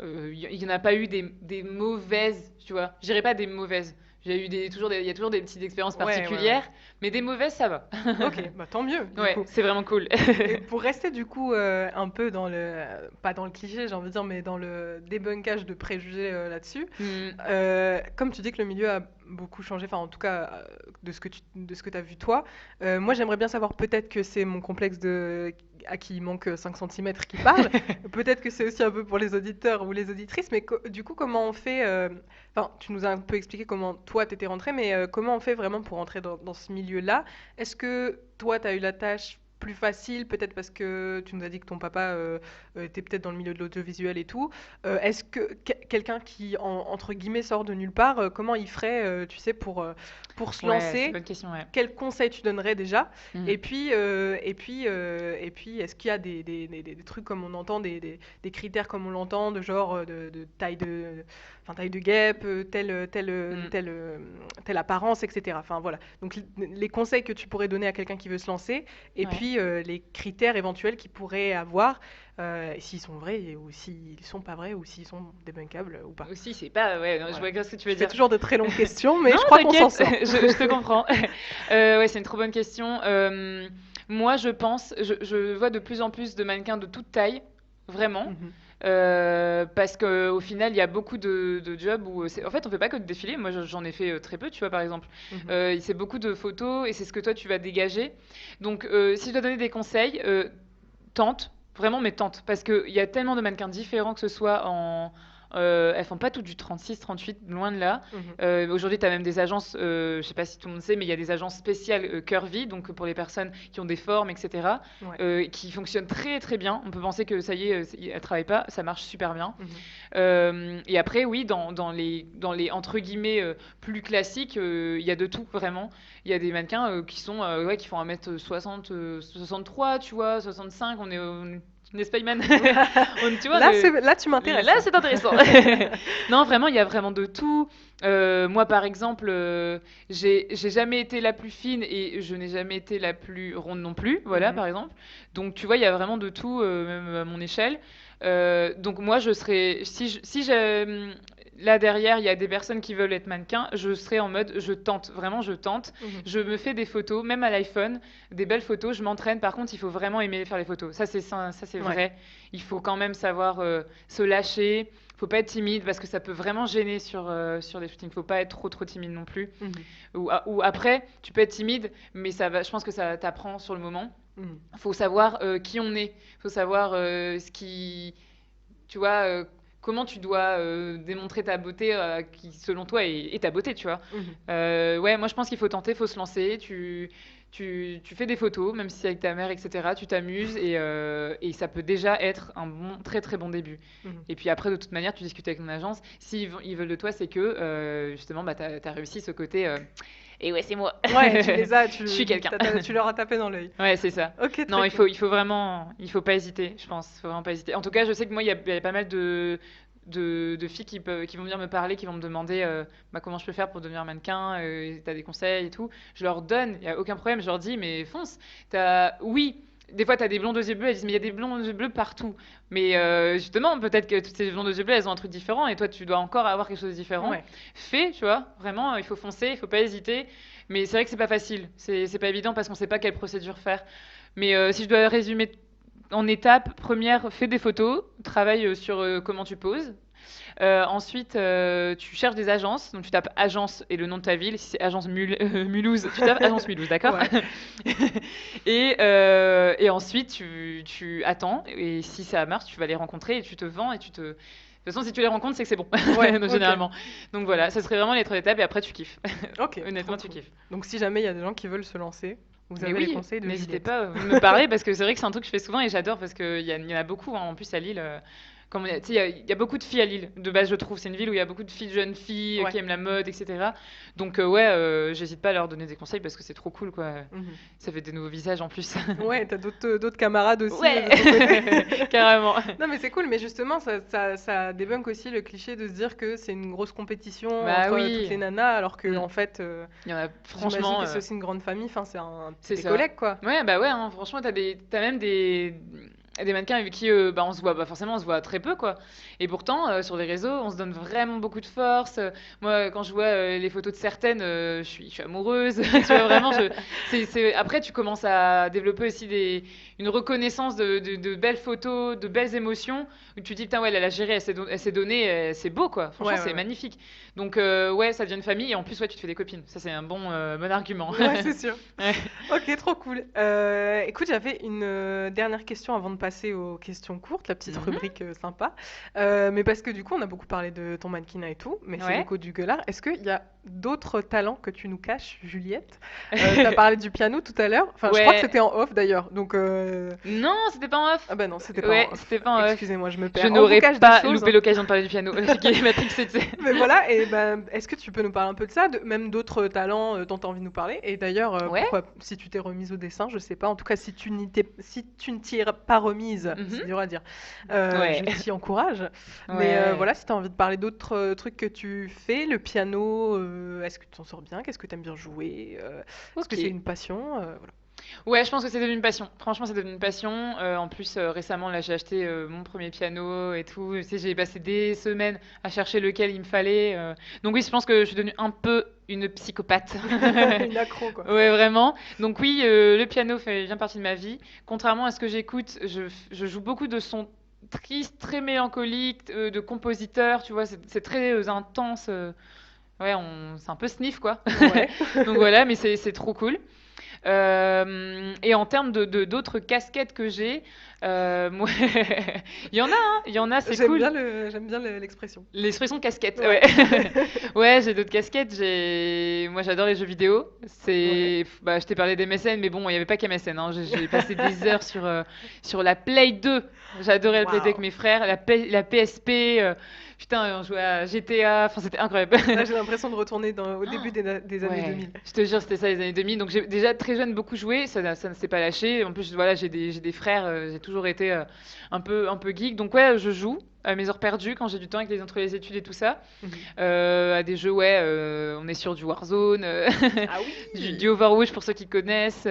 S2: Il y en a pas eu des mauvaises, tu vois. Je dirais pas des mauvaises. Il y a toujours des petites expériences
S1: Ouais, ouais, ouais.
S2: particulières, mais des mauvaises, ça va.
S1: Ok, bah tant mieux, du
S2: Ouais,
S1: coup.
S2: c'est vraiment cool.
S1: Et pour rester du coup un peu dans le, pas dans le cliché j'ai envie de dire, mais dans le débunkage de préjugés là-dessus,
S2: Hmm,
S1: comme tu dis que le milieu a beaucoup changé, enfin en tout cas de ce que tu as vu toi, moi j'aimerais bien savoir, peut-être que c'est mon complexe à qui il manque 5 centimètres qui parle, peut-être que c'est aussi un peu pour les auditeurs ou les auditrices, mais du coup comment on fait, enfin tu nous as un peu expliqué comment toi t'étais rentré, mais comment on fait vraiment pour rentrer dans ce milieu-là? Est-ce que toi, tu as eu la tâche plus facile, peut-être parce que tu nous as dit que ton papa était peut-être dans le milieu de l'audiovisuel et tout. Est-ce que quelqu'un qui, entre guillemets, sort de nulle part, comment il ferait, tu sais, pour se
S2: Ouais, c'est une
S1: lancer?
S2: bonne question, ouais.
S1: Quels conseils tu donnerais déjà?
S2: Hmm.
S1: Et puis, est-ce qu'il y a des trucs comme on entend, des critères comme on l'entend, de genre de taille de guêpe,
S2: Hmm.
S1: telle apparence, etc. Enfin voilà. Donc les conseils que tu pourrais donner à quelqu'un qui veut se lancer, et
S2: Ouais.
S1: puis les critères éventuels qu'il pourrait avoir, s'ils sont vrais ou s'ils sont pas vrais ou s'ils sont débunkables ou pas.
S2: Aussi, c'est pas. Ouais, non, je
S1: Voilà.
S2: vois ce que tu veux
S1: Je fais
S2: dire.
S1: toujours de très longues questions, mais
S2: Non,
S1: je crois qu'on s'en
S2: t'inquiète,
S1: sort.
S2: je te comprends. Ouais, c'est une trop bonne question. Moi, je vois de plus en plus de mannequins de toute taille, vraiment.
S1: Mhm.
S2: Parce qu'au final, il y a beaucoup de jobs où, en fait, on fait pas que de défiler. Moi, j'en ai fait très peu, tu vois, par exemple.
S1: Mhm.
S2: C'est beaucoup de photos et c'est ce que toi, tu vas dégager. Donc, si je dois donner des conseils, tente, vraiment, mais tente. Parce qu'il y a tellement de mannequins différents, que ce soit Elles font pas tout du 36, 38, loin de là.
S1: Mhm.
S2: Aujourd'hui, tu as même des agences, je sais pas si tout le monde sait, mais il y a des agences spéciales curvy, donc pour les personnes qui ont des formes, etc.,
S1: Ouais.
S2: qui fonctionnent très très bien. On peut penser que ça y est, elles travaillent pas, ça marche super bien.
S1: Mhm.
S2: Et après, oui, dans les entre guillemets plus classiques, il y a de tout vraiment. Il y a des mannequins qui sont ouais, qui font 1m60, 63, tu vois, 65. On est Spyman. Tu vois,
S1: Là, tu m'intéresses,
S2: là,
S1: hein.
S2: c'est intéressant. Non, vraiment, il y a vraiment de tout. Moi, par exemple, j'ai jamais été la plus fine et je n'ai jamais été la plus ronde non plus. Voilà,
S1: Mhm.
S2: par exemple. Donc, tu vois, il y a vraiment de tout, même à mon échelle. Donc, moi, je serais. Là derrière, il y a des personnes qui veulent être mannequins, je serais en mode je tente, vraiment je tente.
S1: Mhm.
S2: Je me fais des photos, même à l'iPhone, des belles photos, je m'entraîne. Par contre, il faut vraiment aimer faire les photos. Ça, c'est
S1: Ouais.
S2: vrai. Il faut quand même savoir se lâcher. Faut pas être timide parce que ça peut vraiment gêner sur des shootings. Faut pas être trop trop timide non plus.
S1: Mhm.
S2: Ou après, tu peux être timide, mais ça va. Je pense que ça t'apprend sur le moment.
S1: Mhm.
S2: Faut savoir qui on est. Faut savoir ce qui, tu vois, comment tu dois démontrer ta beauté qui, selon toi, est ta beauté, tu vois.
S1: Mhm.
S2: Ouais, moi je pense qu'il faut tenter, il faut se lancer. Tu fais des photos, même si c'est avec ta mère, etc. Tu t'amuses et ça peut déjà être un bon, très très bon début.
S1: Mhm.
S2: Et puis après, de toute manière, tu discutes avec ton agence. Ils veulent de toi, c'est que justement, bah, tu as réussi ce côté. Et ouais, c'est moi.
S1: Ouais, tu les as,
S2: Je suis quelqu'un.
S1: tu leur as tapé dans l'œil.
S2: Ouais, c'est ça.
S1: Ok,
S2: Non,
S1: très cool.
S2: il faut vraiment, il faut pas hésiter, je pense. Il faut vraiment pas hésiter. En tout cas, je sais que moi, il y a pas mal de filles qui vont venir me parler, qui vont me demander bah, comment je peux faire pour devenir mannequin, t'as des conseils et tout. Je leur donne, il n'y a aucun problème. Je leur dis, mais fonce. Oui, des fois, tu as des blondes aux yeux bleus, elles disent, mais il y a des blondes aux yeux bleus partout. Mais justement, peut-être que toutes ces blondes aux yeux bleus, elles ont un truc différent et toi, tu dois encore avoir quelque chose de différent.
S1: Ouais.
S2: Fais, tu vois, vraiment, il faut foncer, il faut pas hésiter. Mais c'est vrai que c'est pas facile, c'est pas évident parce qu'on sait pas quelle procédure faire. Mais si je dois résumer en étapes, première, fais des photos, travaille sur comment tu poses. Ensuite, tu cherches des agences, donc tu tapes agence et le nom de ta ville. Si c'est agence Mulhouse, tu tapes agence Mulhouse, d'accord?
S1: Ouais.
S2: Et ensuite, tu attends, et si ça marche, tu vas les rencontrer et tu te vends et tu te. De toute façon, si tu les rencontres, c'est que c'est bon,
S1: Ouais,
S2: donc,
S1: ok.
S2: généralement. Donc voilà, ça serait vraiment les trois étapes et après tu kiffes.
S1: Ok,
S2: Honnêtement,
S1: trop
S2: tu
S1: cool.
S2: kiffes.
S1: Donc si jamais il y a des gens qui veulent se lancer, vous
S2: Mais
S1: avez les
S2: oui,
S1: conseils de
S2: n'hésitez
S1: Juliette.
S2: pas à me parler parce que c'est vrai que c'est un truc que je fais souvent et j'adore parce qu'il y en a beaucoup hein, en plus à Lille. Tu sais, il y a beaucoup de filles à Lille, de base, je trouve. C'est une ville où il y a beaucoup de filles, de jeunes filles
S1: Ouais.
S2: qui aiment la mode, etc. Donc, ouais, j'hésite pas à leur donner des conseils parce que c'est trop cool, quoi.
S1: Mhm.
S2: Ça fait des nouveaux visages en plus.
S1: Ouais, t'as d'autres camarades aussi
S2: Ouais,
S1: de ton côté.
S2: carrément.
S1: Non, mais c'est cool, mais justement, ça débunk aussi le cliché de se dire que c'est une grosse compétition
S2: Bah
S1: entre toutes
S2: oui,
S1: les nanas, alors que,
S2: Mm.
S1: en fait,
S2: Il y en a,
S1: j'imagine
S2: franchement,
S1: que c'est aussi une grande famille, enfin, c'est
S2: c'est
S1: des
S2: ça.
S1: collègues, quoi.
S2: Ouais, bah ouais, hein, franchement, t'as même des mannequins avec qui bah, on se voit, bah, forcément, on se voit très peu, quoi. Et pourtant, sur les réseaux, on se donne vraiment beaucoup de force. Moi, quand je vois les photos de certaines, je suis amoureuse. Tu vois, vraiment, après, tu commences à développer aussi une reconnaissance de belles photos, de belles émotions, où tu te dis, putain, ouais, elle a géré, elle s'est donnée, c'est beau, quoi. Franchement,
S1: Ouais, ouais,
S2: c'est
S1: ouais.
S2: magnifique. Donc, ouais, ça devient une famille, et en plus, ouais, tu te fais des copines. Ça, c'est un bon argument.
S1: Ouais, c'est sûr.
S2: Ouais.
S1: Ok, trop cool. Écoute, j'avais une dernière question avant de passer aux questions courtes, la petite
S2: Mhm.
S1: rubrique sympa. Mais parce que du coup, on a beaucoup parlé de ton mannequinat et tout, mais c'est
S2: Ouais.
S1: l'écho du gueulard. Est-ce qu'il y a d'autres talents que tu nous caches, Juliette? T'as parlé du piano tout à l'heure. Enfin, je crois que
S2: Ouais.
S1: c'était en off d'ailleurs. Donc,
S2: Non, c'était pas en off.
S1: ah ben non, c'était pas en
S2: Ouais,
S1: off.
S2: c'était pas en off.
S1: Excusez-moi, je me
S2: Je
S1: perds. On vous
S2: n'aurais
S1: cache des
S2: pas
S1: choses,
S2: loupé
S1: hein.
S2: l'occasion de parler du piano. Qui est matrixé, tu sais.
S1: Mais voilà, et ben, est-ce que tu peux nous parler un peu de ça, même d'autres talents dont tu as envie de nous parler? Et d'ailleurs,
S2: Ouais.
S1: pourquoi, si tu t'es remise au dessin, je sais pas, en tout cas, si tu ne t'y es pas remise, c'est
S2: Mhm.
S1: dur à dire,
S2: Ouais.
S1: je t'y encourage. Mais
S2: Ouais.
S1: voilà, si tu as envie de parler d'autres trucs que tu fais, le piano, est-ce que tu t'en sors bien? Qu'est-ce que tu aimes bien jouer? Est-ce que
S2: Ok.
S1: c'est une passion? Voilà.
S2: Ouais, je pense que c'est devenu une passion. Franchement, c'est devenu une passion. En plus, récemment, là, j'ai acheté mon premier piano et tout. Tu sais, j'ai passé des semaines à chercher lequel il me fallait. Donc oui, je pense que je suis devenue un peu une psychopathe.
S1: Une accro, quoi.
S2: Ouais, vraiment. Donc oui, le piano fait bien partie de ma vie. Contrairement à ce que j'écoute, je joue beaucoup de sons tristes, très mélancoliques, de compositeurs, tu vois, c'est très intense. Ouais, c'est un peu sniff, quoi.
S1: Ouais.
S2: Donc voilà, mais c'est trop cool. Et en termes d'autres casquettes que j'ai, moi, il y en a, c'est cool.
S1: J'aime bien l'expression.
S2: L'expression casquette,
S1: Ouais.
S2: ouais. Ouais, j'ai d'autres casquettes. Moi, j'adore les jeux vidéo.
S1: Ouais.
S2: Bah, je t'ai parlé d'MSN, mais bon, il n'y avait pas qu'MSN, hein. J'ai passé des heures sur la Play 2. J'adorais la Play 2 avec
S1: Waouh.
S2: mes frères. La PSP. Putain, on jouait à GTA. Enfin, c'était incroyable.
S1: Là, j'ai l'impression de retourner au début des années
S2: Ouais,
S1: 2000.
S2: je te jure, c'était ça les années 2000. Donc j'ai déjà très jeune beaucoup joué, ça ne s'est pas lâché. En plus, voilà, j'ai des frères, j'ai toujours été un peu geek. Donc ouais, je joue à mes heures perdues quand j'ai du temps entre les études et tout ça.
S1: Mhm.
S2: À des jeux, ouais, on est sur du Warzone,
S1: Ah
S2: du
S1: oui.
S2: Overwatch pour ceux qui connaissent.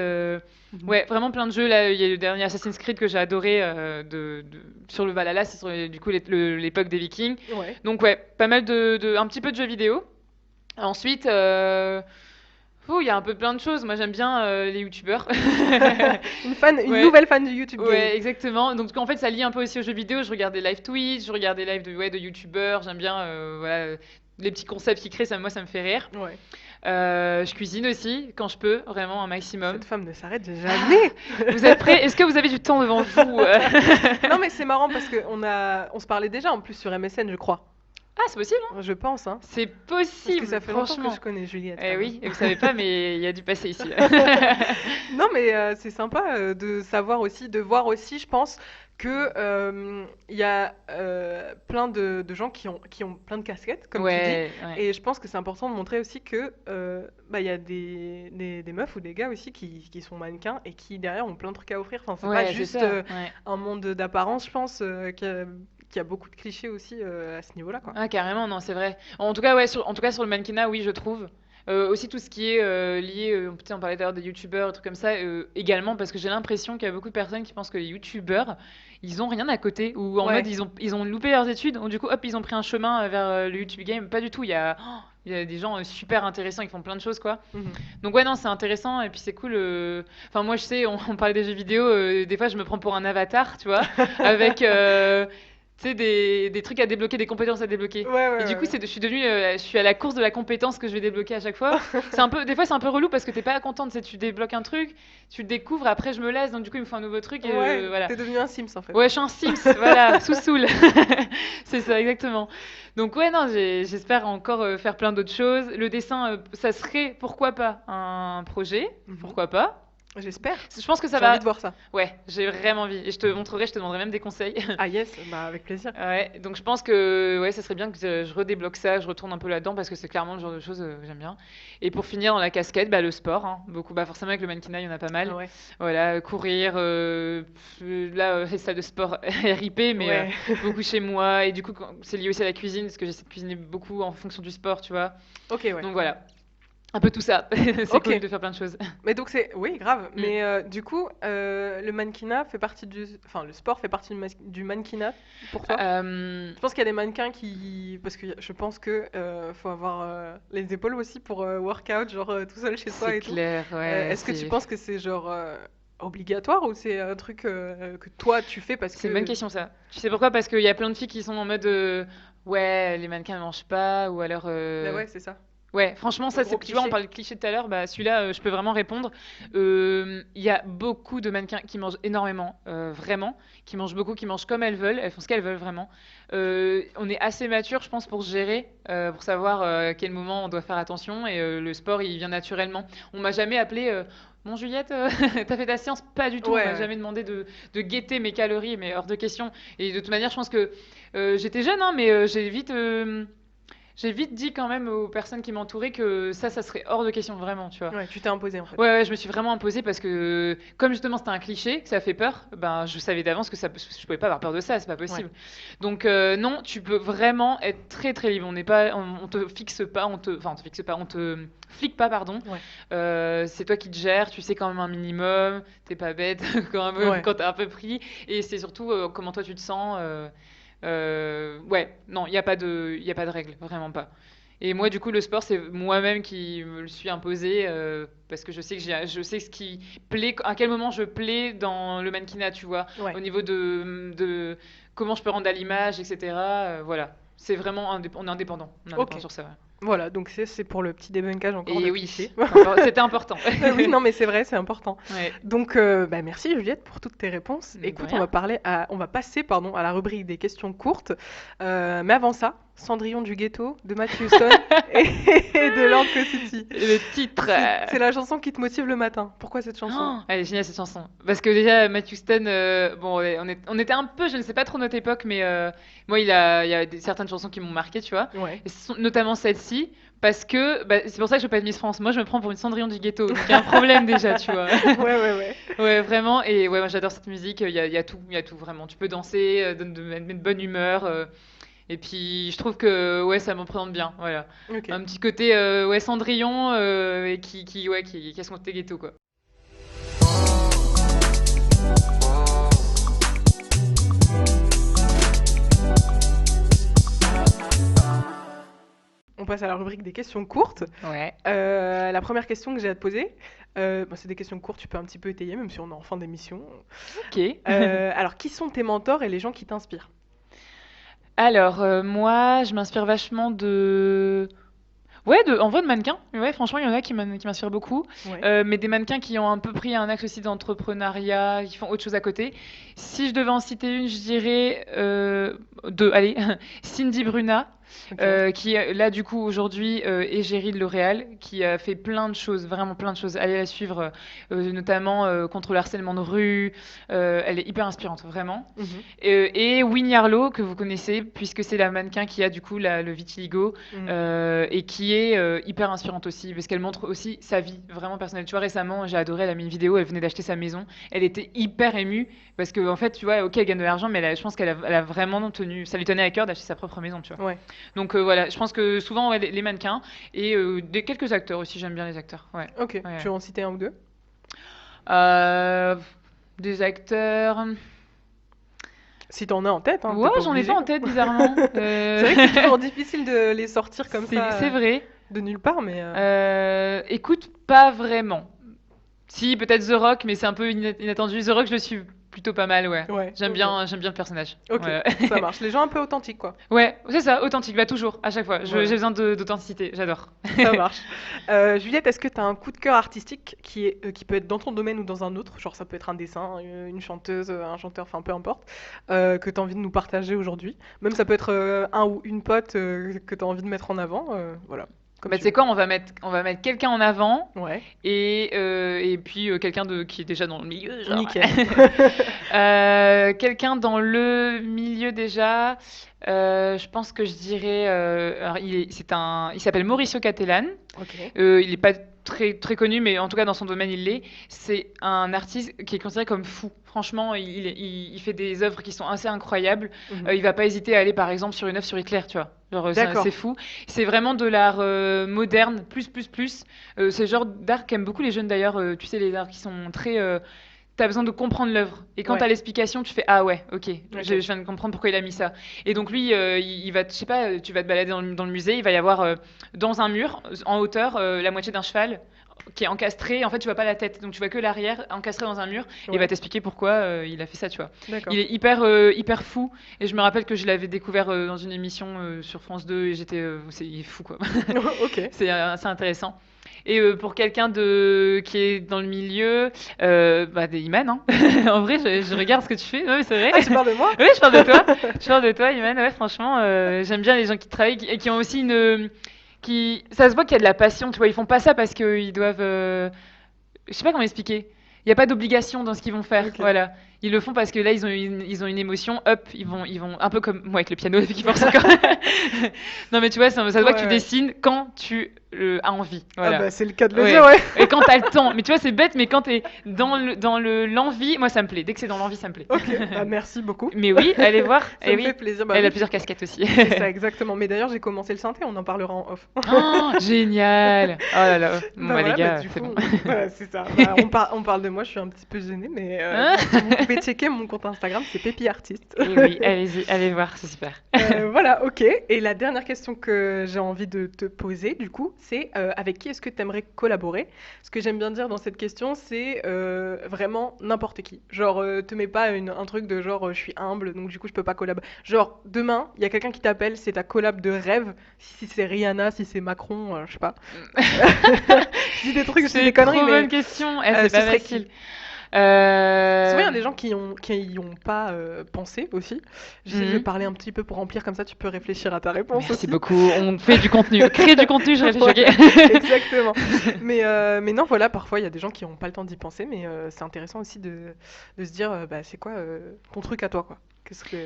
S1: Mhm.
S2: Ouais, vraiment plein de jeux. Là, il y a le dernier Assassin's Creed que j'ai adoré sur le Valhalla, c'est sur du coup l'époque des Vikings.
S1: Ouais.
S2: Donc ouais, pas mal un petit peu de jeux vidéo. Ensuite, il y a un peu plein de choses. Moi, j'aime bien les youtubeurs.
S1: Une
S2: Ouais,
S1: nouvelle fan du YouTube Game.
S2: ouais, exactement. Donc, en fait, ça lie un peu aussi aux jeux vidéo. Je regarde des live Twitch, je regarde des lives de youtubeurs. J'aime bien voilà, les petits concepts qu'ils créent. Moi, ça me fait rire.
S1: Ouais.
S2: Je cuisine aussi, quand je peux, vraiment un maximum.
S1: Cette femme ne s'arrête
S2: Ah,
S1: jamais.
S2: vous êtes prêts? Est-ce que vous avez du temps devant vous?
S1: Non, mais c'est marrant parce que on se parlait déjà en plus sur MSN, je crois.
S2: Ah, c'est possible, hein?
S1: Je pense, hein.
S2: C'est
S1: Parce que ça
S2: possible,
S1: fait longtemps que je
S2: franchement.
S1: connais Juliette
S2: Eh
S1: quand même.
S2: oui, et vous savez pas, mais il y a du passé ici.
S1: Non, mais c'est sympa de savoir aussi, de voir aussi, je pense, que il y a plein de gens qui ont plein de casquettes, comme tu dis.
S2: Ouais, ouais.
S1: Et je pense que c'est important de montrer aussi que bah, il y a des meufs ou des gars aussi qui sont mannequins et qui derrière ont plein de trucs à offrir. Enfin, c'est pas
S2: Ouais, c'est
S1: juste
S2: ça. Ouais.
S1: un monde d'apparence, je pense, qu'il y a beaucoup de clichés aussi à ce niveau-là, quoi.
S2: Ah, carrément, non, c'est vrai. En tout cas, ouais, en tout cas, sur le mannequinat, oui, je trouve. Aussi, tout ce qui est lié, tu sais, on parlait d'ailleurs des youtubeurs, des trucs comme ça, également, parce que j'ai l'impression qu'il y a beaucoup de personnes qui pensent que les youtubeurs, ils ont rien à côté, ou en mode,
S1: Ouais.
S2: ils ont loupé leurs études, ou du coup, hop, ils ont pris un chemin vers le YouTube game. Pas du tout, il y a des gens super intéressants qui font plein de choses, quoi.
S1: Mhm.
S2: Donc, ouais, non, c'est intéressant, et puis c'est cool. Enfin, moi, je sais, on parlait des jeux vidéo, des fois, je me prends pour un avatar, tu vois, avec. Tu sais, des trucs à débloquer, des compétences à débloquer.
S1: Ouais, ouais,
S2: Et du
S1: ouais,
S2: coup,
S1: ouais.
S2: je suis devenue, je suis à la course de la compétence que je vais débloquer à chaque fois. Des fois, c'est un peu relou parce que t'es pas contente. Tu débloques un truc, tu le découvres, après je me laisse, donc du coup, il me faut un nouveau truc et
S1: Ouais,
S2: voilà.
S1: t'es devenu un Sims en fait.
S2: Ouais, je suis un Sims, voilà, sous Soul. C'est ça, exactement. Donc ouais, non, j'espère encore faire plein d'autres choses. Le dessin, ça serait, pourquoi pas, un projet,
S1: Mhm.
S2: pourquoi pas.
S1: J'espère.
S2: Je pense que ça
S1: J'ai envie
S2: va.
S1: de voir ça.
S2: Ouais, j'ai vraiment envie. Et je te montrerai, je te demanderai même des conseils.
S1: Ah yes, bah avec plaisir.
S2: Ouais, donc je pense que ouais, ça serait bien que je redébloque ça, je retourne un peu là-dedans parce que c'est clairement le genre de choses que j'aime bien. Et pour finir dans la casquette, bah, le sport, hein, beaucoup, bah forcément avec le mannequinat, il y en a pas mal.
S1: Ouais.
S2: Voilà, courir, là, les salles de sport RIP, mais
S1: Ouais.
S2: beaucoup chez moi. Et du coup, c'est lié aussi à la cuisine parce que j'essaie de cuisiner beaucoup en fonction du sport, tu vois.
S1: Ok, ouais.
S2: Donc voilà, un peu tout ça. C'est
S1: Ok.
S2: cool de faire plein de choses.
S1: Mais donc c'est... Oui, grave.
S2: Mm.
S1: Mais du coup, le mannequinat fait partie du... Enfin, le sport fait partie du mannequinat pour toi? Je pense qu'il y a des mannequins qui... Parce que je pense que faut avoir les épaules aussi pour workout, genre tout seul chez soi
S2: C'est
S1: et tout.
S2: clair, ouais,
S1: Est-ce que tu penses que c'est genre obligatoire ou c'est un truc que toi tu fais parce
S2: C'est une bonne
S1: que...
S2: question ça. Tu sais pourquoi? Parce qu'il y a plein de filles qui sont en mode ouais, les mannequins ne mangent pas, ou alors
S1: Bah ouais, c'est ça.
S2: ouais, franchement,
S1: Le
S2: ça,
S1: gros
S2: tu vois, on
S1: cliché.
S2: parlait de cliché tout à l'heure, bah celui-là, je peux vraiment répondre. Il y a beaucoup de mannequins qui mangent énormément, vraiment, qui mangent beaucoup, qui mangent comme elles font ce qu'elles veulent vraiment. On est assez mature, je pense, pour se gérer, pour savoir à quel moment on doit faire attention, et le sport, il vient naturellement. On m'a jamais appelé. Bon Juliette, t'as fait ta séance? Pas du tout. On
S1: Ouais,
S2: m'a
S1: ouais.
S2: jamais demandé de guetter mes calories, mais hors de question. Et de toute manière, je pense que j'étais jeune, hein, mais j'ai vite dit quand même aux personnes qui m'entouraient que ça serait hors de question, vraiment, tu vois.
S1: Ouais, tu t'es imposé en fait.
S2: Ouais, ouais, je me suis vraiment imposée parce que, comme justement c'était un cliché, que ça fait peur, ben je savais d'avance que je pouvais pas avoir peur de ça, c'est pas
S1: Ouais.
S2: possible. Donc non, tu peux vraiment être très très libre. On n'est pas, on te fixe pas, enfin on te fixe pas, on te flique pas, pardon.
S1: Ouais.
S2: C'est toi qui te gères, tu sais quand même un minimum, t'es pas bête quand même
S1: Ouais.
S2: quand t'as un peu pris, et c'est surtout comment toi tu te sens. Ouais, non, il y a pas de règle, vraiment pas. Et moi, du coup, le sport, c'est moi-même qui me le suis imposé parce que je sais que je sais ce qui plaît, à quel moment je plais dans le mannequinat, tu vois,
S1: Ouais.
S2: au niveau comment je peux rendre à l'image, etc. Voilà, c'est vraiment on est indépendant
S1: Ok.
S2: sur ça. Ouais.
S1: Voilà, donc c'est pour le petit débunkage encore de
S2: Et oui,
S1: clichés.
S2: c'était important.
S1: Oui, non, mais c'est vrai, c'est important.
S2: Ouais,
S1: Donc, bah, merci Juliette pour toutes tes réponses.
S2: de
S1: Écoute, on va
S2: rien.
S1: on va passer, pardon, à la rubrique des questions courtes. Mais avant ça, Cendrillon du ghetto de Matthew Houston et, et de Lord City.
S2: Le titre.
S1: C'est la chanson qui te motive le matin. Pourquoi cette chanson?
S2: Oh, elle est géniale cette chanson. Parce que déjà, Matt Houston, bon, on était un peu, je ne sais pas trop notre époque, mais moi, il y a certaines chansons qui m'ont marqué, tu vois.
S1: Ouais.
S2: Et notamment celle-ci, parce que bah, c'est pour ça que je veux pas être Miss France. Moi, je me prends pour une Cendrillon du ghetto. Donc il y a un problème déjà, tu vois.
S1: Ouais, ouais, ouais.
S2: Ouais, vraiment. Et ouais, moi, j'adore cette musique. Il y a tout, vraiment. Tu peux danser, mettre de bonne humeur. Et puis, je trouve que ouais, ça me représente bien. Voilà.
S1: Ok.
S2: Un petit côté ouais, Cendrillon et qui a son côté ghetto, quoi.
S1: On passe à la rubrique des questions courtes.
S2: Ouais.
S1: La première question que j'ai à te poser, bah, c'est des questions courtes, tu peux un petit peu étayer, même si on est en fin d'émission.
S2: Ok.
S1: Alors, qui sont tes mentors et les gens qui t'inspirent?
S2: Alors, moi, je m'inspire vachement de... Ouais, en vrai, de mannequins. Ouais, franchement, il y en a qui m'inspirent beaucoup.
S1: Ouais.
S2: Mais des mannequins qui ont un peu pris un axe aussi d'entrepreneuriat, qui font autre chose à côté. Si je devais en citer une, je dirais deux. Allez, Cindy Bruna,
S1: Ok.
S2: qui là, du coup, aujourd'hui, est Géry de L'Oréal, qui a fait plein de choses, vraiment plein de choses. Allez la suivre, notamment contre le harcèlement de rue. Elle est hyper inspirante, vraiment.
S1: Mhm.
S2: Et Winnie Harlow, que vous connaissez, puisque c'est la mannequin qui a du coup le vitiligo
S1: Mhm.
S2: et qui est hyper inspirante aussi, parce qu'elle montre aussi sa vie vraiment personnelle. Tu vois, récemment, j'ai adoré, elle a mis une vidéo, elle venait d'acheter sa maison, elle était hyper émue, parce que en fait, tu vois, ok, elle gagne de l'argent, mais je pense elle a vraiment tenu, ça lui tenait à cœur d'acheter sa propre maison, tu vois.
S1: Ouais.
S2: Donc voilà, je pense que souvent, ouais, les mannequins, et quelques acteurs aussi, j'aime bien les acteurs, ouais.
S1: Ok.
S2: Ouais.
S1: Tu veux en citer un ou deux?
S2: Euh, des acteurs...
S1: Si t'en as en tête, hein,
S2: Ouais,
S1: t'es pas
S2: j'en ai
S1: obligé.
S2: pas en tête, bizarrement.
S1: C'est vrai que c'est toujours difficile de les sortir comme ça
S2: C'est vrai.
S1: de nulle part, mais
S2: Écoute, pas vraiment. Si, peut-être The Rock, mais c'est un peu inattendu. The Rock, je le suis plutôt pas mal, ouais.
S1: ouais. Ok.
S2: J'aime bien le personnage.
S1: Ok.
S2: Ouais,
S1: Ça marche. Les gens un peu authentiques, quoi.
S2: ouais, c'est ça, authentique, bah toujours, à chaque fois.
S1: Voilà.
S2: J'ai besoin d'authenticité, j'adore.
S1: Ça marche. Juliette, est-ce que tu as un coup de cœur artistique qui peut être dans ton domaine ou dans un autre? Genre, ça peut être un dessin, une chanteuse, un chanteur, enfin peu importe, que tu as envie de nous partager aujourd'hui. Même ça peut être un ou une pote que tu as envie de mettre en avant. Voilà, comme
S2: Bah,
S1: tu
S2: tu sais
S1: veux.
S2: quoi, on va mettre quelqu'un en avant
S1: Ouais,
S2: et puis quelqu'un qui est déjà dans le milieu, genre.
S1: nickel.
S2: Quelqu'un dans le milieu déjà, je pense que je dirais. Alors il s'appelle Mauricio Cattelan.
S1: Ok.
S2: Il n'est pas très connu, mais en tout cas dans son domaine il l'est. C'est un artiste qui est considéré comme fou. Franchement, il fait des œuvres qui sont assez incroyables.
S1: Mhm.
S2: Il va pas hésiter à aller par exemple sur une œuvre sur Hitler, tu vois. Genre,
S1: D'accord.
S2: c'est fou. C'est vraiment de l'art moderne, plus. C'est le genre d'art qu'aiment beaucoup les jeunes d'ailleurs. Tu sais, les arts qui sont très. T'as besoin de comprendre l'œuvre. Et quand
S1: Ouais.
S2: t'as l'explication, tu fais ah ouais, ok,
S1: Ok.
S2: je viens de comprendre pourquoi il a mis ça. Et donc lui, il va, je sais pas, tu vas te balader dans le musée, il va y avoir dans un mur, en hauteur, la moitié d'un cheval qui est encastré. En fait, tu vois pas la tête, donc tu vois que l'arrière encastré dans un mur. Et il va
S1: Ouais.
S2: t'expliquer pourquoi il a fait ça, tu vois.
S1: D'accord.
S2: Il est hyper fou. Et je me rappelle que je l'avais découvert dans une émission sur France 2 et il est fou quoi.
S1: Ok.
S2: C'est assez intéressant. Et pour quelqu'un qui est dans le milieu, bah, des Iman, hein. En vrai, je regarde ce que tu fais. Ouais, c'est vrai.
S1: Ah, tu parles de moi?
S2: Oui, je parle de toi. Je parle de toi, Iman. Ouais, franchement, j'aime bien les gens qui travaillent et qui ont aussi ça se voit qu'il y a de la passion, tu vois. Ils font pas ça parce qu'ils doivent. Je sais pas comment expliquer. Il n'y a pas d'obligation dans ce qu'ils vont faire.
S1: Ok.
S2: Voilà. Ils le font parce que là, ils ont une émotion. Hop, ils vont un peu comme moi avec le piano, qui force encore. Non, mais tu vois, ça se voit que tu
S1: Ouais.
S2: dessines quand tu as envie.
S1: Ah
S2: Voilà.
S1: bah c'est le cas de le
S2: Ouais.
S1: dire, ouais.
S2: Et quand t'as le temps. Mais tu vois, c'est bête, mais quand t'es l'envie, moi, ça me plaît. Dès que c'est dans l'envie, ça me plaît.
S1: Ok. Bah merci beaucoup.
S2: Mais oui, allez voir.
S1: Ça
S2: Et
S1: me
S2: oui,
S1: fait plaisir. Bah
S2: elle a
S1: oui.
S2: plusieurs casquettes aussi.
S1: C'est ça, exactement. Mais d'ailleurs, j'ai commencé le synthé, on en parlera en off.
S2: Oh, génial. Oh là là. Bon,
S1: Bah
S2: bah,
S1: voilà,
S2: les
S1: bah
S2: gars,
S1: du
S2: c'est
S1: coup,
S2: bon.
S1: voilà, c'est ça. Bah, on parle de moi, je suis un petit peu gênée, mais
S2: Hein
S1: du coup, pouvez checker mon compte Instagram, c'est Pépi Artiste.
S2: Et oui, allez-y, allez voir, c'est super.
S1: Voilà, ok. Et la dernière question que j'ai envie de te poser, du coup, c'est avec qui est-ce que tu aimerais collaborer? Ce que j'aime bien dire dans cette question, c'est vraiment n'importe qui. Genre, te mets pas un truc de genre, je suis humble, donc du coup, je peux pas collaborer. Genre, demain, il y a quelqu'un qui t'appelle, c'est ta collab de rêve. Si c'est Rihanna, si c'est Macron, je sais pas. Je dis des trucs, je dis
S2: C'est
S1: des conneries,
S2: trop
S1: mais
S2: bonne question. C'est
S1: ce
S2: pas
S1: serait
S2: facile.
S1: qui? Souvent, il y a des gens qui y ont pas pensé aussi. J'essaie de
S2: Mhm.
S1: parler un petit peu pour remplir, comme ça tu peux réfléchir à ta réponse
S2: Merci
S1: aussi.
S2: beaucoup. On fait du contenu. Créer du contenu, je réfléchis.
S1: Ouais,
S2: Ok.
S1: exactement. Mais non, voilà, parfois il y a des gens qui n'ont pas le temps d'y penser, mais c'est intéressant aussi de se dire, bah, c'est quoi ton truc à toi, quoi. Qu'est-ce que...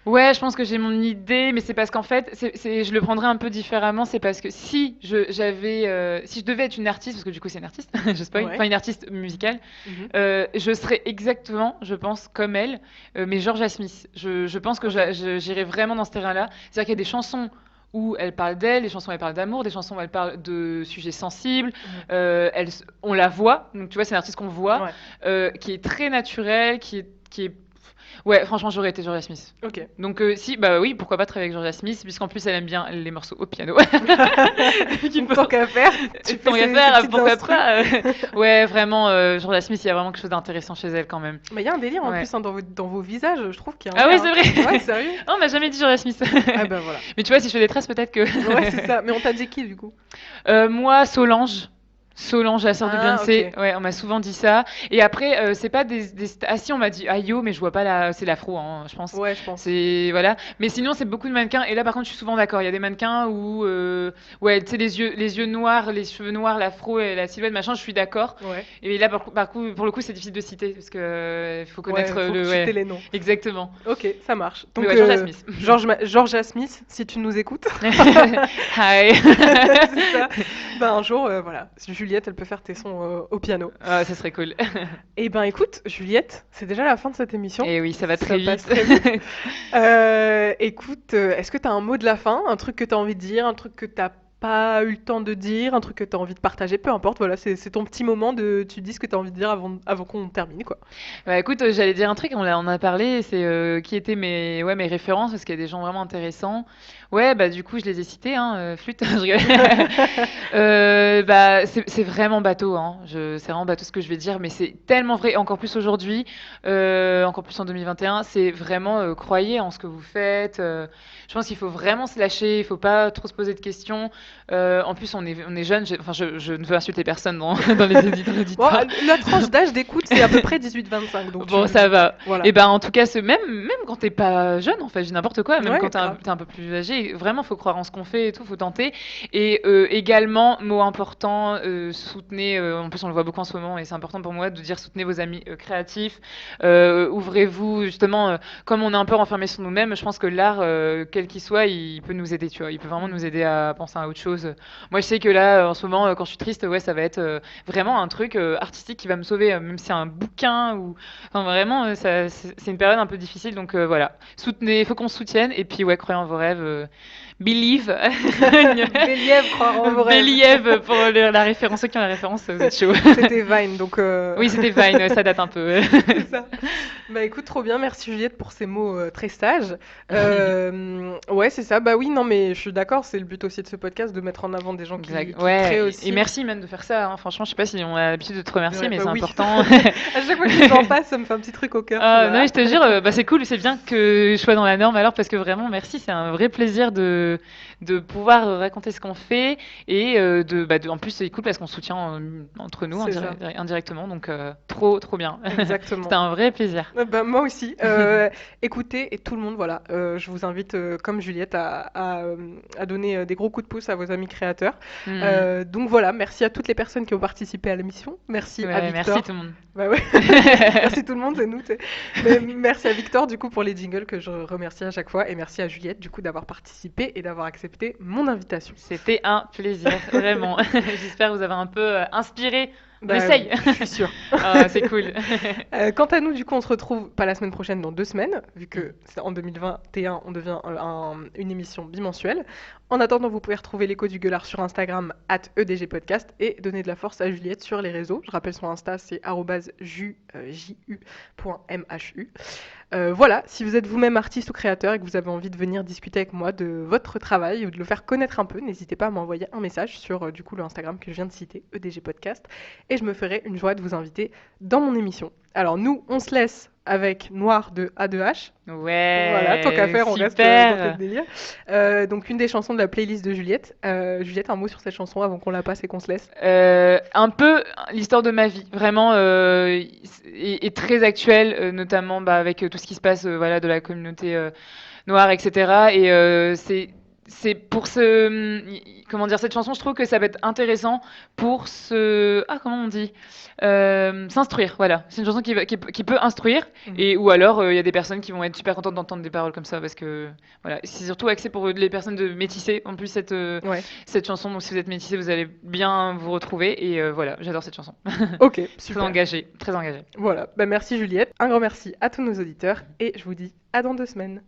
S2: Ouais, je pense que j'ai mon idée, mais c'est parce qu'en fait, je le prendrais un peu différemment. C'est parce que si je devais être une artiste, parce que du coup c'est une artiste, je spoil,
S1: Ouais.
S2: enfin une artiste musicale,
S1: Mhm.
S2: je serais exactement, je pense, comme elle, mais Georgia Smith. Je pense que
S1: Ok.
S2: j'irais vraiment dans ce terrain-là. C'est-à-dire qu'il y a des chansons où elle parle d'elle, des chansons où elle parle d'amour, des chansons où elle parle de sujets sensibles.
S1: Mhm.
S2: On la voit, donc tu vois, c'est une artiste qu'on voit,
S1: Ouais.
S2: qui est très naturelle, qui est... Ouais, franchement, j'aurais été Georgia Smith.
S1: Ok.
S2: Donc si, bah oui, pourquoi pas travailler avec Georgia Smith, puisqu'en plus elle aime bien les morceaux au piano. Qu'il
S1: Donc
S2: faut-
S1: tant qu'à faire, tu fais
S2: Tant qu'à
S1: ces
S2: faire,
S1: petites
S2: pourquoi
S1: instrus.
S2: pas Ouais, vraiment, Georgia Smith, il y a vraiment quelque chose d'intéressant chez elle quand même.
S1: Mais il y a un délire en
S2: Ouais.
S1: plus hein, dans vos visages, je trouve qu'il y a un
S2: Ah oui,
S1: lien.
S2: c'est
S1: Hein.
S2: vrai.
S1: Ouais, sérieux?
S2: Oh, on m'a jamais dit Georgia Smith.
S1: Ah bah voilà.
S2: Mais tu vois, si je fais des tresses, peut-être que.
S1: Ouais, c'est ça. Mais on t'a dit qui du coup?
S2: Moi, Solange. Solange, la sœur de
S1: Ah,
S2: Beyoncé.
S1: ok.
S2: Ouais, on m'a souvent dit ça. Et après, c'est pas Ah si, on m'a dit Ayo, mais je vois pas la. C'est l'afro, hein, je pense.
S1: Ouais, je pense.
S2: C'est. Voilà. Mais sinon, c'est beaucoup de mannequins. Et là, par contre, je suis souvent d'accord. Il y a des mannequins où. Ouais, tu sais, les yeux noirs, les cheveux noirs, l'afro et la silhouette, machin, je suis d'accord.
S1: Ouais.
S2: Et là, pour le coup, c'est difficile de citer. Parce que. Il faut
S1: Ouais,
S2: connaître
S1: faut
S2: le.
S1: citer
S2: Ouais,
S1: les noms.
S2: exactement.
S1: Ok, ça marche.
S2: Mais
S1: Donc,
S2: ouais, Georgia Smith.
S1: Georgia Smith, si tu nous écoutes,
S2: Hi.
S1: c'est ça. Ben, un jour, voilà, Juliette, elle peut faire tes sons au piano.
S2: Ah, ça serait cool.
S1: Eh ben, écoute, Juliette, c'est déjà la fin de cette émission.
S2: Et oui, ça va
S1: Ça
S2: très
S1: passe
S2: vite.
S1: très vite. Écoute, est-ce que tu as un mot de la fin, un truc que tu as envie de dire, un truc que t'as pas eu le temps de dire, un truc que tu as envie de partager, peu importe, voilà, c'est ton petit moment tu dis ce que tu as envie de dire avant qu'on termine, quoi.
S2: Bah écoute, j'allais dire un truc, on a parlé, c'est qui étaient mes références, parce qu'il y a des gens vraiment intéressants. Ouais, bah du coup, je les ai cités, hein, flûte, je rigole. Bah c'est vraiment bateau, hein. C'est vraiment bateau ce que je vais dire, mais c'est tellement vrai, encore plus aujourd'hui, encore plus en 2021, c'est vraiment croyez en ce que vous faites. Je pense qu'il faut vraiment se lâcher, il faut pas trop se poser de questions. En plus, on est jeunes, enfin je ne veux insulter personne dans les
S1: Bon,
S2: auditeurs.
S1: la tranche d'âge d'écoute, c'est à peu près 18-25, donc
S2: Bon, ça va.
S1: voilà.
S2: Et ben, en tout cas, même quand t'es pas jeune, en fait, j'ai n'importe quoi, même
S1: Ouais,
S2: quand
S1: grave.
S2: t'es un peu plus âgé, vraiment, faut croire en ce qu'on fait et tout, faut tenter. Et également, mot important, soutenez, en plus, on le voit beaucoup en ce moment, et c'est important pour moi de dire soutenez vos amis créatifs, ouvrez-vous, justement, comme on est un peu renfermé sur nous-mêmes, je pense que l'art, quel qu'il soit, il peut nous aider, tu vois, il peut vraiment nous aider à penser à autre chose. Moi, je sais que là, en ce moment, quand je suis triste, ouais, ça va être vraiment un truc artistique qui va me sauver, même si c'est un bouquin ou enfin, vraiment, c'est une période un peu difficile, donc voilà. Soutenez, il faut qu'on se soutienne, et puis ouais, croyez en vos rêves. Believe.
S1: Béliève, croire en vos rêves.
S2: Believe pour la référence, ceux qui ont la référence, vous êtes chaud.
S1: C'était Vine, donc
S2: Oui, c'était Vine, ouais, ça date un peu.
S1: c'est ça. Bah écoute, trop bien, merci Juliette pour ces mots très sages. Ouais, c'est ça. Bah oui, non, mais je suis d'accord, c'est le but aussi de ce podcast, de mettre en avant des gens qui créent
S2: Ouais,
S1: aussi.
S2: et merci même de faire ça, hein. Franchement, je sais pas si on a l'habitude de te remercier,
S1: Ouais,
S2: mais
S1: bah
S2: c'est
S1: oui.
S2: important.
S1: À chaque fois que j'en passe, ça me fait un petit truc au cœur.
S2: Ah,
S1: Tu
S2: non,
S1: vois.
S2: mais je te jure, bah, c'est cool, c'est bien que je sois dans la norme alors, parce que vraiment, merci, c'est un vrai plaisir de pouvoir raconter ce qu'on fait et en plus, c'est cool parce qu'on se soutient entre nous
S1: C'est ça.
S2: indirectement, donc trop bien.
S1: Exactement.
S2: C'était un vrai plaisir.
S1: Bah, moi aussi. Écoutez, et tout le monde, voilà, je vous invite, comme Juliette, à donner des gros coups de pouce à vos amis créateurs.
S2: Hmm.
S1: Donc voilà, merci à toutes les personnes qui ont participé à l'émission. Merci à
S2: Ouais,
S1: Victor.
S2: merci tout le monde.
S1: Bah ouais. Merci tout le monde, c'est nous. Mais merci à Victor du coup pour les jingles que je remercie à chaque fois et merci à Juliette du coup d'avoir participé et d'avoir accepté mon invitation.
S2: C'était un plaisir, vraiment. J'espère vous avoir un peu inspiré On
S1: Bah,
S2: essaye.
S1: je suis sûre.
S2: Ah, c'est cool.
S1: Quant à nous, du coup, on se retrouve pas la semaine prochaine, dans 2 semaines, vu
S2: Mm.
S1: que c'est en 2021, on devient une émission bimensuelle. En attendant, vous pouvez retrouver l'écho du gueulard sur Instagram, @edgpodcast, et donner de la force à Juliette sur les réseaux. Je rappelle son Insta, c'est @ju.mhu. Voilà, si vous êtes vous-même artiste ou créateur et que vous avez envie de venir discuter avec moi de votre travail ou de le faire connaître un peu, n'hésitez pas à m'envoyer un message sur du coup le Instagram que je viens de citer, EDG Podcast, et je me ferai une joie de vous inviter dans mon émission. Alors nous, on se laisse avec Noir de A2H. Voilà, tant qu'à
S2: Ouais,
S1: faire, on reste dans cette
S2: super.
S1: délire. Donc une des chansons de la playlist de Juliette. Juliette, un mot sur cette chanson avant qu'on la passe et qu'on se laisse.
S2: Un peu l'histoire de ma vie, vraiment, est très actuelle, notamment bah, avec tout ce qui se passe voilà, de la communauté noire, etc. Et c'est pour comment dire, cette chanson, je trouve que ça va être intéressant pour comment on dit? S'instruire, voilà. C'est une chanson qui peut instruire, et ou alors il y a des personnes qui vont être super contentes d'entendre des paroles comme ça, parce que voilà, c'est surtout axé pour les personnes de métissées. En plus,
S1: Ouais,
S2: cette chanson, donc si vous êtes métissé, vous allez bien vous retrouver. Et voilà, j'adore cette chanson.
S1: ok,
S2: Très
S1: super.
S2: engagée, très engagée.
S1: Voilà, bah, merci Juliette. Un grand merci à tous nos auditeurs et je vous dis à dans 2 semaines.